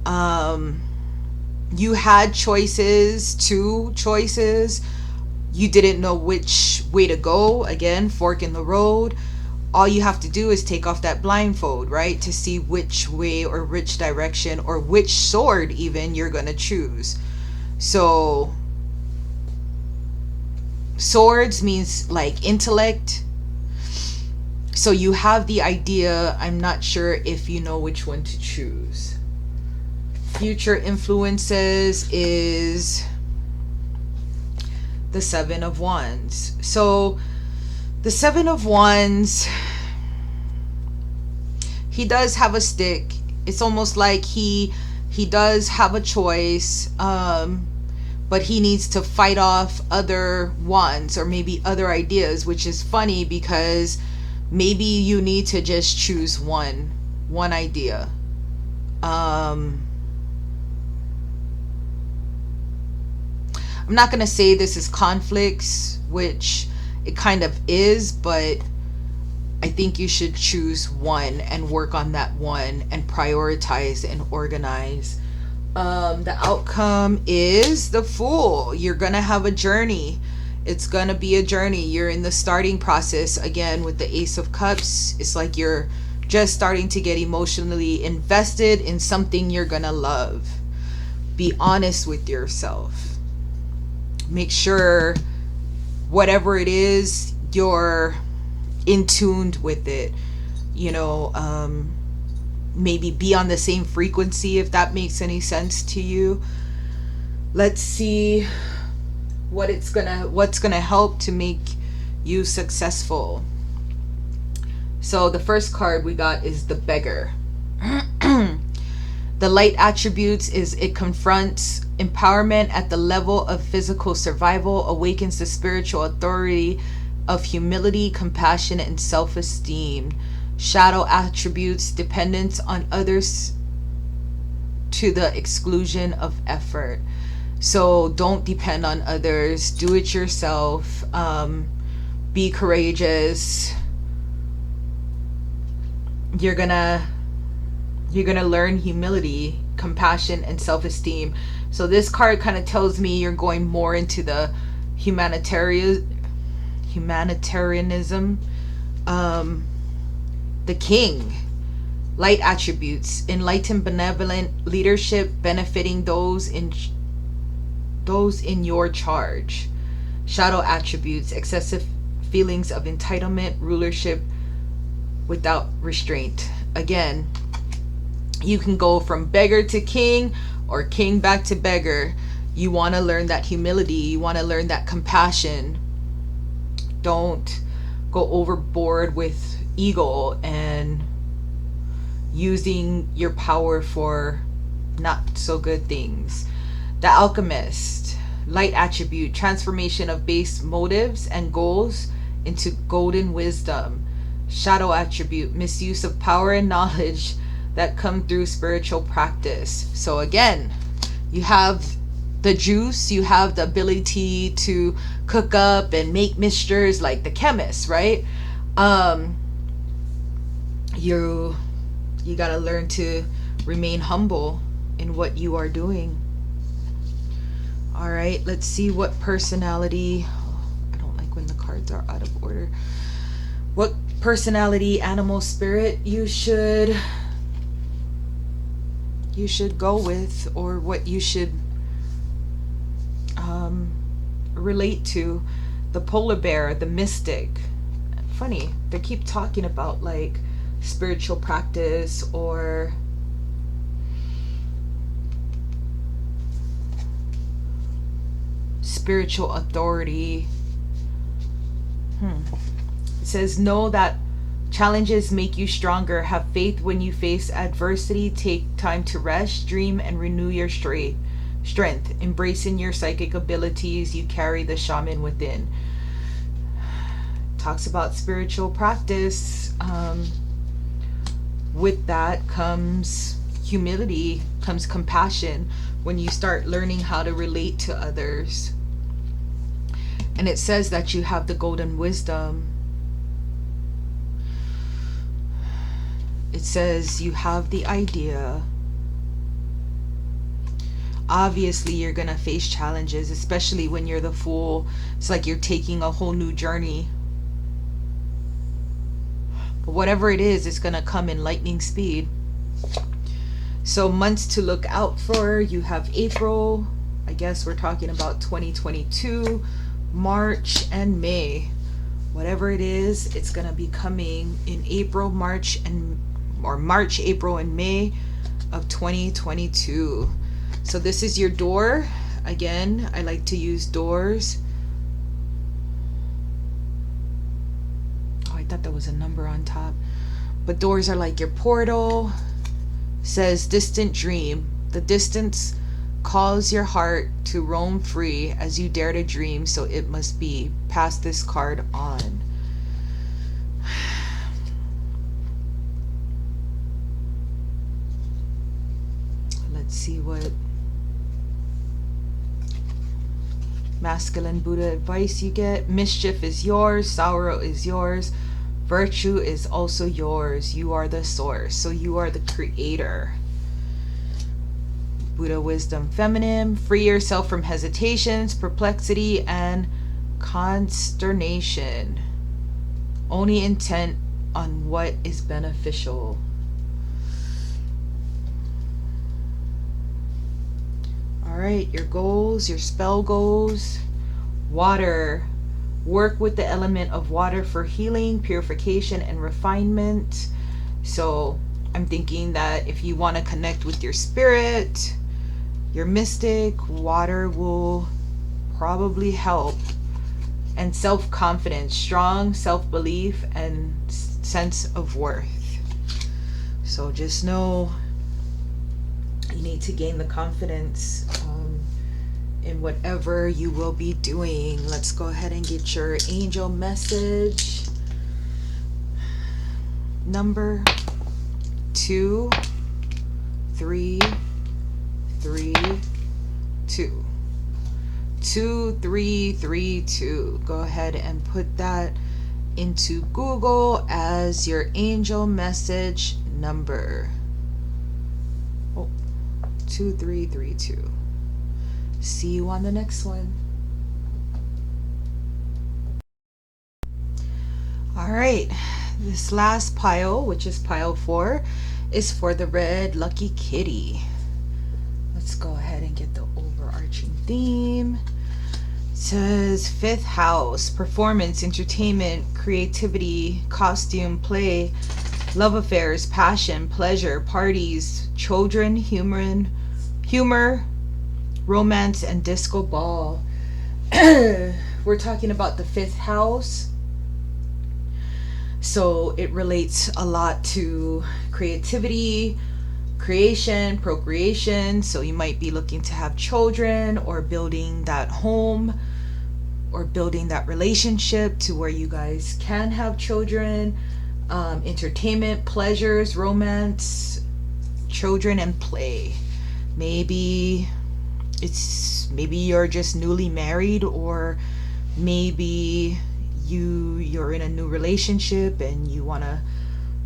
You had choices, two choices. You didn't know which way to go. Again, fork in the road. All you have to do is take off that blindfold, right? To see which way or which direction or which sword even you're going to choose. So swords means like intellect. So you have the idea. I'm not sure if you know which one to choose. Future influences is the Seven of Wands. So the Seven of Wands, he does have a stick. It's almost like he does have a choice, but he needs to fight off other wands or maybe other ideas, which is funny because maybe you need to just choose one idea. I'm not going to say this is conflicts, which it kind of is, but I think you should choose one and work on that one and prioritize and organize. The outcome is the Fool. You're going to have a journey. It's going to be a journey. You're in the starting process. Again, with the Ace of Cups, it's like you're just starting to get emotionally invested in something you're going to love. Be honest with yourself. Make sure whatever it is, you're in tuned with it. You know, maybe be on the same frequency, if that makes any sense to you. Let's see what's gonna help to make you successful. So the first card we got is the Beggar. The light attributes is it confronts empowerment at the level of physical survival, awakens the spiritual authority of humility, compassion, and self-esteem. Shadow attributes dependence on others to the exclusion of effort. So don't depend on others. Do it yourself. Be courageous. You're gonna learn humility, compassion, and self-esteem. So this card kind of tells me you're going more into the humanitarianism. The King. Light attributes: enlightened, benevolent leadership, benefiting those in your charge. Shadow attributes: excessive feelings of entitlement, rulership without restraint. Again, you can go from beggar to king or king back to beggar. You want to learn that humility. You want to learn that compassion. Don't go overboard with ego and using your power for not so good things. The Alchemist. Light attribute: transformation of base motives and goals into golden wisdom. Shadow attribute: misuse of power and knowledge that come through spiritual practice. So again, you have the juice, you have the ability to cook up and make mixtures like the chemist, right? You got to learn to remain humble in what you are doing. All right, let's see what personality. I don't like when the cards are out of order. What personality, animal, spirit you should go with, or what you should relate to. The polar bear, the mystic. Funny, they keep talking about like spiritual practice or spiritual authority. It says, know that challenges make you stronger. Have faith when you face adversity. Take time to rest, dream, and renew your strength. Embracing your psychic abilities, you carry the shaman within. Talks about spiritual practice. With that comes humility, comes compassion, when you start learning how to relate to others. And it says that you have the golden wisdom. It says you have the idea. Obviously, you're going to face challenges, especially when you're the Fool. It's like you're taking a whole new journey. But whatever it is, it's going to come in lightning speed. So months to look out for. You have April. I guess we're talking about 2022. March and May. Whatever it is, it's going to be coming in March, April, and May of 2022. So this is your door. Again, I like to use doors. Oh, I thought there was a number on top. But doors are like your portal. Says distant dream. The distance calls your heart to roam free as you dare to dream, so it must be. Pass this card on. Let's see what masculine Buddha advice you get. Mischief is yours, sorrow is yours, virtue is also yours. You are the source, so you are the creator. Buddha wisdom feminine. Free yourself from hesitations, perplexity, and consternation. Only intent on what is beneficial. Alright, your goals, your spell goals. Water. Work with the element of water for healing, purification, and refinement. So I'm thinking that if you want to connect with your spirit, your mystic, water will probably help. And self-confidence, strong self-belief, and sense of worth. So just know you need to gain the confidence in whatever you will be doing. Let's go ahead and get your angel message. Number 2 3 3 2. 2332. Go ahead and put that into Google as your angel message number. 2332. See you on the next one. All right, this last pile, which is pile 4, is for the red lucky kitty. Let's go ahead and get the overarching theme. It says 5th house, performance, entertainment, creativity, costume, play, love affairs, passion, pleasure, parties, children, humor, romance, and disco ball. We're talking about the 5th house. So it relates a lot to creativity, creation, procreation. So you might be looking to have children, or building that home, or building that relationship to where you guys can have children. Entertainment, pleasures, romance, children, and play. Maybe you're just newly married, or maybe you're in a new relationship and you want to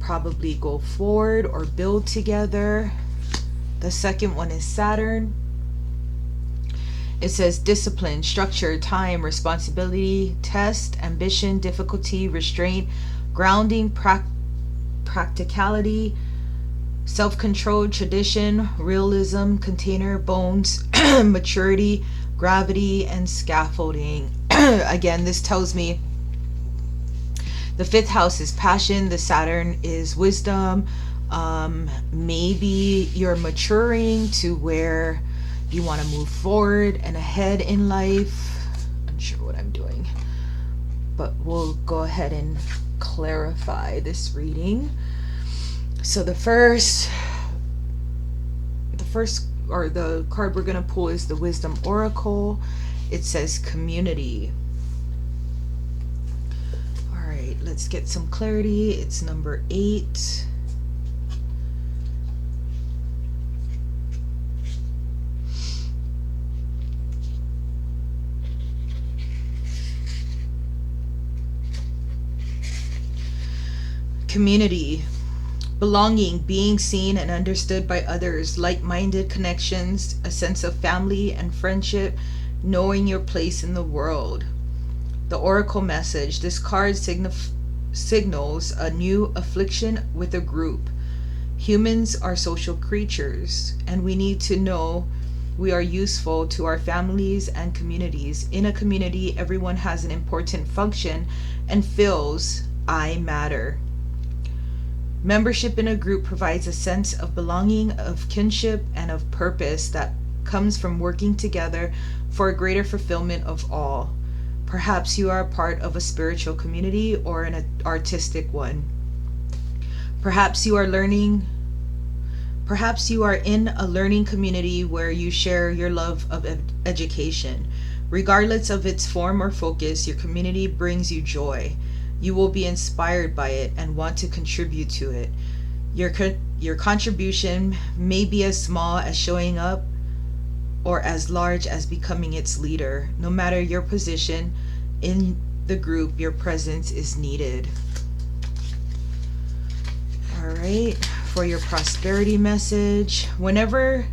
probably go forward or build together. The second one is Saturn. It says discipline, structure, time, responsibility, test, ambition, difficulty, restraint, grounding, practicality, self-control, tradition, realism, container, bones, maturity, gravity, and scaffolding. Again, this tells me the 5th house is passion, the Saturn is wisdom. Maybe you're maturing to where you want to move forward and ahead in life. I'm sure what I'm doing, but we'll go ahead and clarify this reading. So the first or the card we're going to pull is the Wisdom Oracle. It says community. All right, let's get some clarity. It's number 8. Community. Belonging, being seen and understood by others, like-minded connections, a sense of family and friendship, knowing your place in the world. The Oracle message. This card signals a new affliction with a group. Humans are social creatures, and we need to know we are useful to our families and communities. In a community, everyone has an important function, and feels I matter. Membership in a group provides a sense of belonging, of kinship, and of purpose that comes from working together for a greater fulfillment of all. Perhaps you are a part of a spiritual community or an artistic one. Perhaps you are in a learning community where you share your love of education. Regardless of its form or focus, your community brings you joy. You will be inspired by it and want to contribute to it. Your contribution may be as small as showing up or as large as becoming its leader. No matter your position in the group, your presence is needed. All right, for your prosperity message, whenever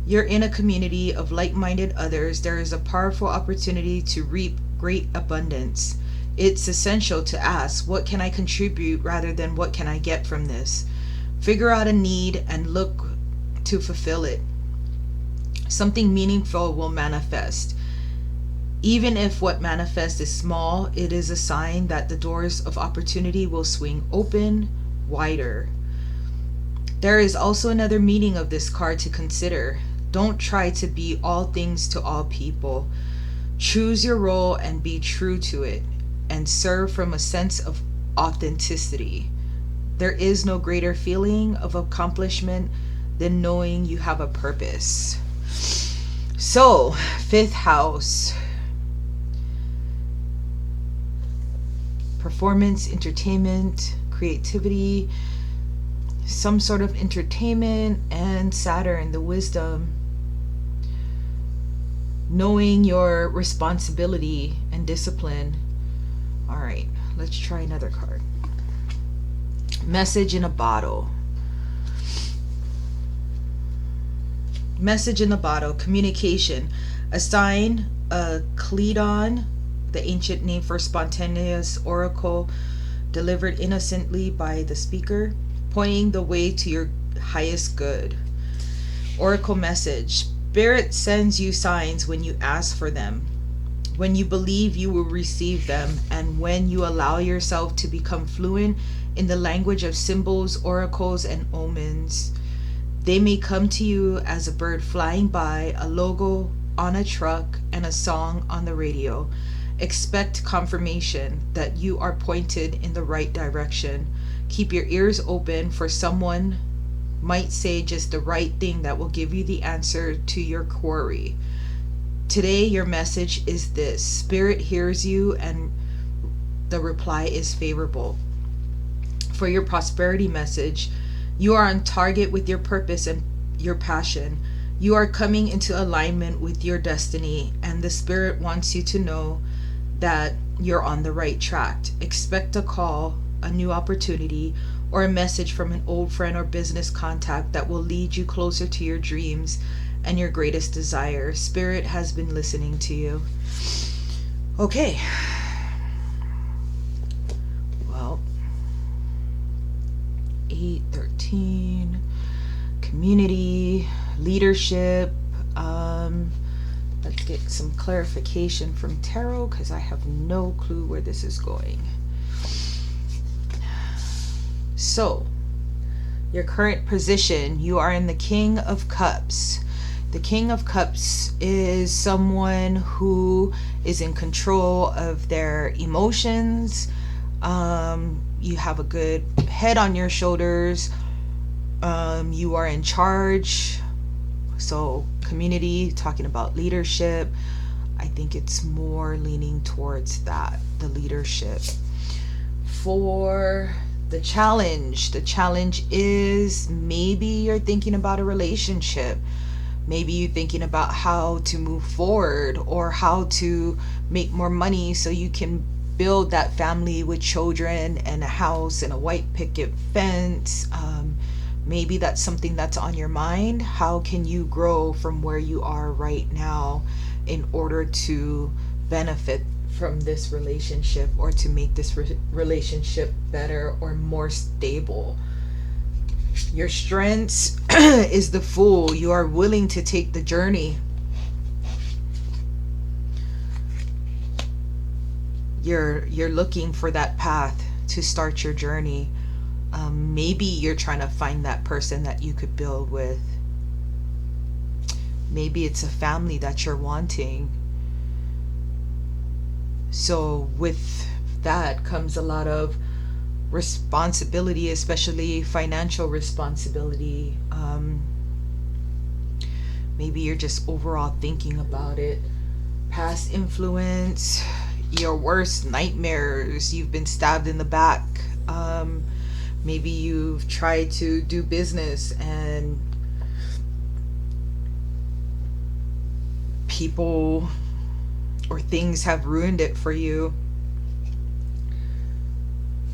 you're in a community of like-minded others, there is a powerful opportunity to reap great abundance. It's essential to ask, what can I contribute rather than what can I get from this? Figure out a need and look to fulfill it. Something meaningful will manifest. Even if what manifests is small, it is a sign that the doors of opportunity will swing open wider. There is also another meaning of this card to consider. Don't try to be all things to all people. Choose your role and be true to it, and serve from a sense of authenticity. There is no greater feeling of accomplishment than knowing you have a purpose. So, 5th house. Performance, entertainment, creativity, some sort of entertainment, and Saturn, the wisdom. Knowing your responsibility and discipline. All right, let's try another card. Message in a bottle. Message in a bottle. Communication. A sign, a Cledon, the ancient name for spontaneous oracle, delivered innocently by the speaker, pointing the way to your highest good. Oracle message. Spirit sends you signs when you ask for them, when you believe you will receive them, and when you allow yourself to become fluent in the language of symbols, oracles, and omens. They may come to you as a bird flying by, a logo on a truck, and a song on the radio. Expect confirmation that you are pointed in the right direction. Keep your ears open, for someone might say just the right thing that will give you the answer to your query. Today, your message is this: Spirit hears you, and the reply is favorable. For your prosperity message, you are on target with your purpose and your passion. You are coming into alignment with your destiny, and the Spirit wants you to know that you're on the right track. Expect a call, a new opportunity, or a message from an old friend or business contact that will lead you closer to your dreams and your greatest desire. Spirit has been listening to you. Okay. Well, 8-13, community, leadership. Let's get some clarification from tarot, because I have no clue where this is going. So, your current position, you are in the King of Cups. The King of Cups is someone who is in control of their emotions. You have a good head on your shoulders. You are in charge. So, community, talking about leadership. I think it's more leaning towards that, the leadership. For the challenge is maybe you're thinking about a relationship. Maybe you're thinking about how to move forward or how to make more money so you can build that family with children and a house and a white picket fence. Maybe that's something that's on your mind. How can you grow from where you are right now in order to benefit from this relationship, or to make this relationship better or more stable? Your strengths is the Fool. You are willing to take the journey. you're looking for that path to start your journey. Maybe you're trying to find that person that you could build with. Maybe it's a family that you're wanting. So with that comes a lot of responsibility, especially financial responsibility. Maybe you're just overall thinking about it. Past influence, your worst nightmares, you've been stabbed in the back. Maybe you've tried to do business and people or things have ruined it for you.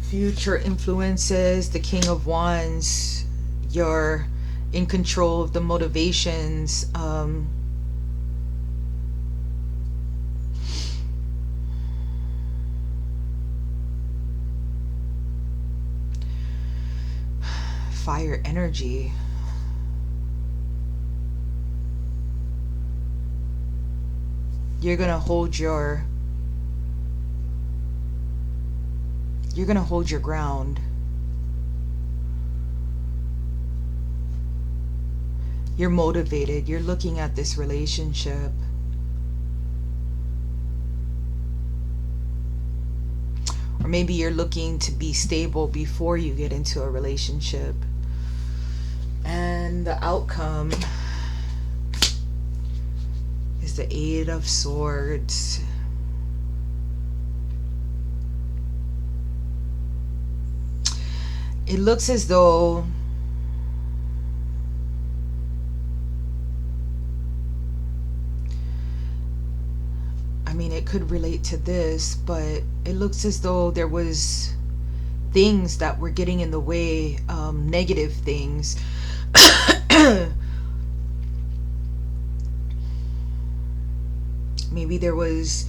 Future influences, the King of Wands, you're in control of the motivations. Fire energy. You're gonna hold your ground. You're motivated. You're looking at this relationship. Or maybe you're looking to be stable before you get into a relationship. And the outcome is the Eight of Swords. It looks as though it could relate to this, but it looks as though there was things that were getting in the way, negative things. Maybe there was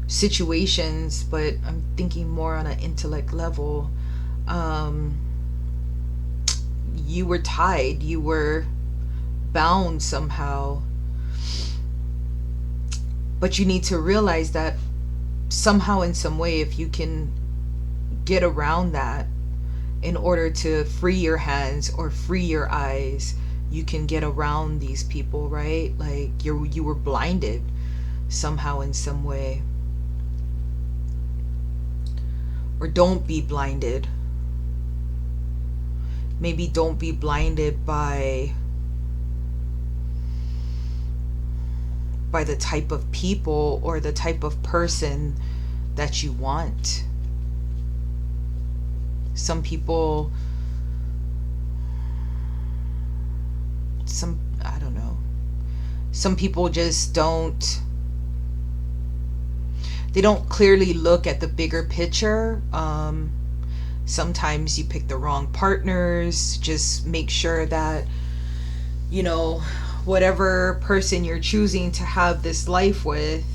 situations, but I'm thinking more on an intellect level. You were tied, you were bound somehow. But you need to realize that somehow, in some way, if you can get around that in order to free your hands or free your eyes, you can get around these people, right? Like you were blinded somehow in some way. Or don't be blinded. Maybe don't be blinded by the type of people or the type of person that you want. Some people, I don't know. Some people just don't clearly look at the bigger picture. Sometimes you pick the wrong partners. Just make sure that, whatever person you're choosing to have this life with,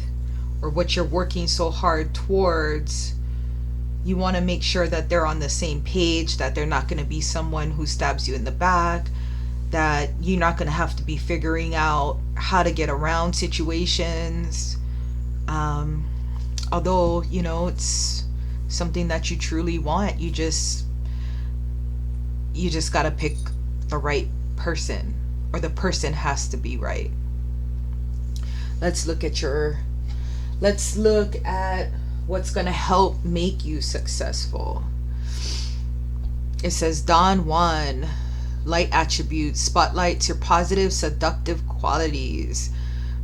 or what you're working so hard towards, you want to make sure that they're on the same page, that they're not going to be someone who stabs you in the back, that you're not going to have to be figuring out how to get around situations. Although, it's something that you truly want, you just got to pick the right person. Or the person has to be right. Let's look at what's going to help make you successful. It says Don Juan, light attributes, spotlights your positive, seductive qualities.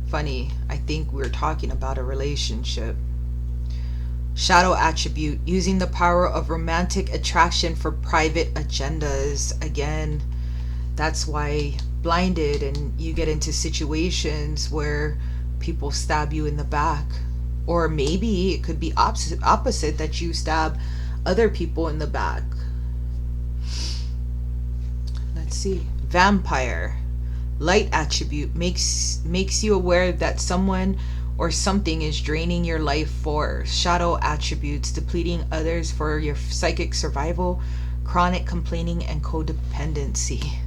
Funny, I think we're talking about a relationship. Shadow attribute, using the power of romantic attraction for private agendas. Again, that's why blinded and you get into situations where people stab you in the back. Or maybe it could be opposite, that you stab other people in the back. Let's see. Vampire, light attribute, makes you aware that someone or something is draining your life force. Shadow attributes, depleting others for your psychic survival, chronic complaining, and codependency.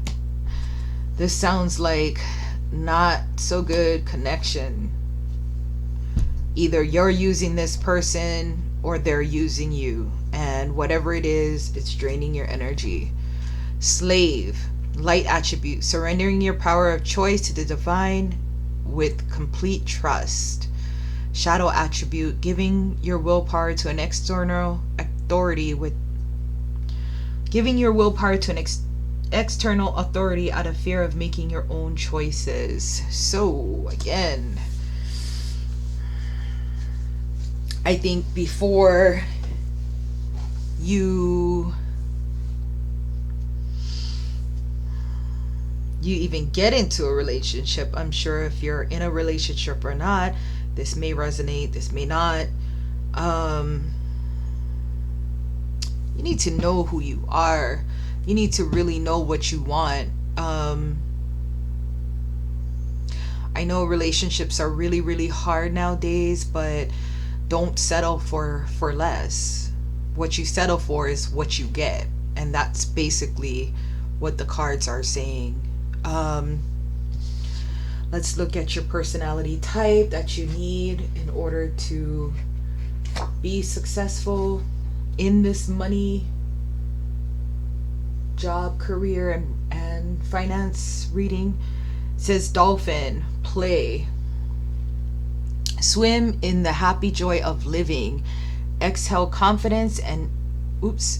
This sounds like not so good connection. Either you're using this person or they're using you. And whatever it is, it's draining your energy. Slave, light attribute, surrendering your power of choice to the divine with complete trust. Shadow attribute, giving your willpower to an external authority with giving your willpower to an external authority out of fear of making your own choices. So again, I think before you even get into a relationship, I'm sure if you're in a relationship or not, this may resonate, this may not. You need to know who you are. You need to really know what you want. I know relationships are really, really hard nowadays, but don't settle for less. What you settle for is what you get. And that's basically what the cards are saying. Let's look at your personality type that you need in order to be successful in this money, job, career, and finance reading. It says dolphin, play. Swim in the happy joy of living. Exhale confidence and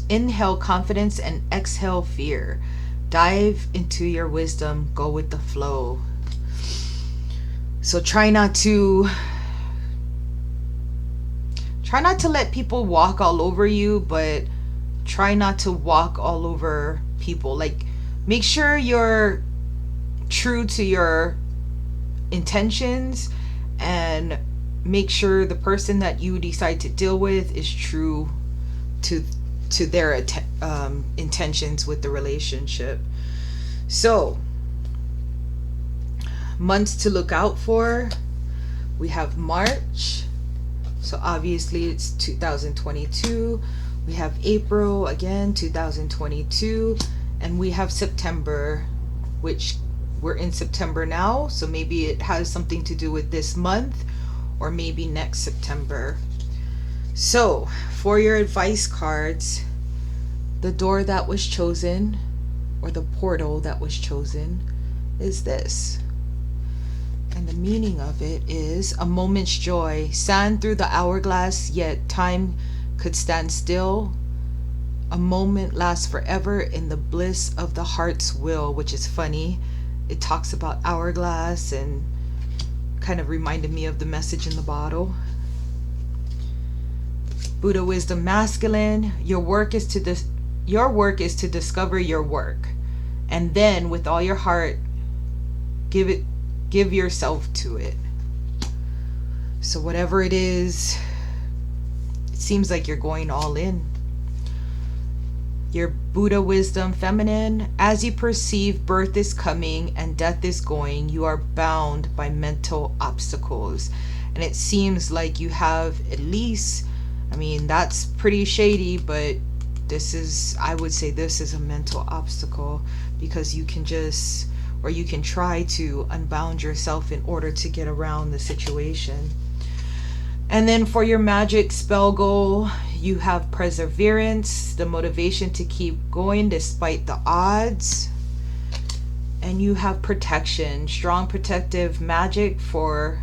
inhale confidence and exhale fear. Dive into your wisdom, go with the flow. So try not to let people walk all over you, but try not to walk all over people. Like, make sure you're true to your intentions, and make sure the person that you decide to deal with is true to their intentions with the relationship. So, months to look out for. We have March. So obviously it's 2022. We have April, again, 2022. And we have September, which we're in September now. So maybe it has something to do with this month, or maybe next September. So for your advice cards, the door that was chosen, or the portal that was chosen, is this. And the meaning of it is a moment's joy, sand through the hourglass, yet time could stand still. A moment lasts forever in the bliss of the heart's will, which is funny. It talks about hourglass and kind of reminded me of the message in the bottle. Buddha wisdom masculine, your work is to discover your work, and then with all your heart give yourself to it. So whatever it is, it seems like you're going all in. Your Buddha wisdom feminine, as you perceive birth is coming and death is going, you are bound by mental obstacles. And it seems like you have at least, I mean, that's pretty shady, but I would say this is a mental obstacle, because you can try to unbound yourself in order to get around the situation. And then for your magic spell goal, you have perseverance, the motivation to keep going despite the odds. And you have protection, strong protective magic for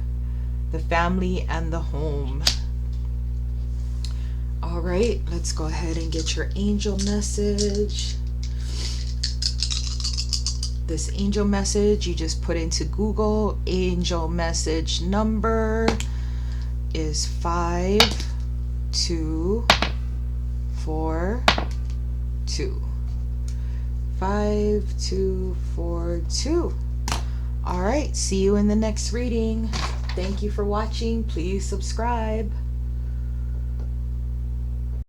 the family and the home. All right, let's go ahead and get your angel message. This angel message, you just put into Google. Angel message number is 5242. 5242. All right, see you in the next reading. Thank you for watching. Please subscribe.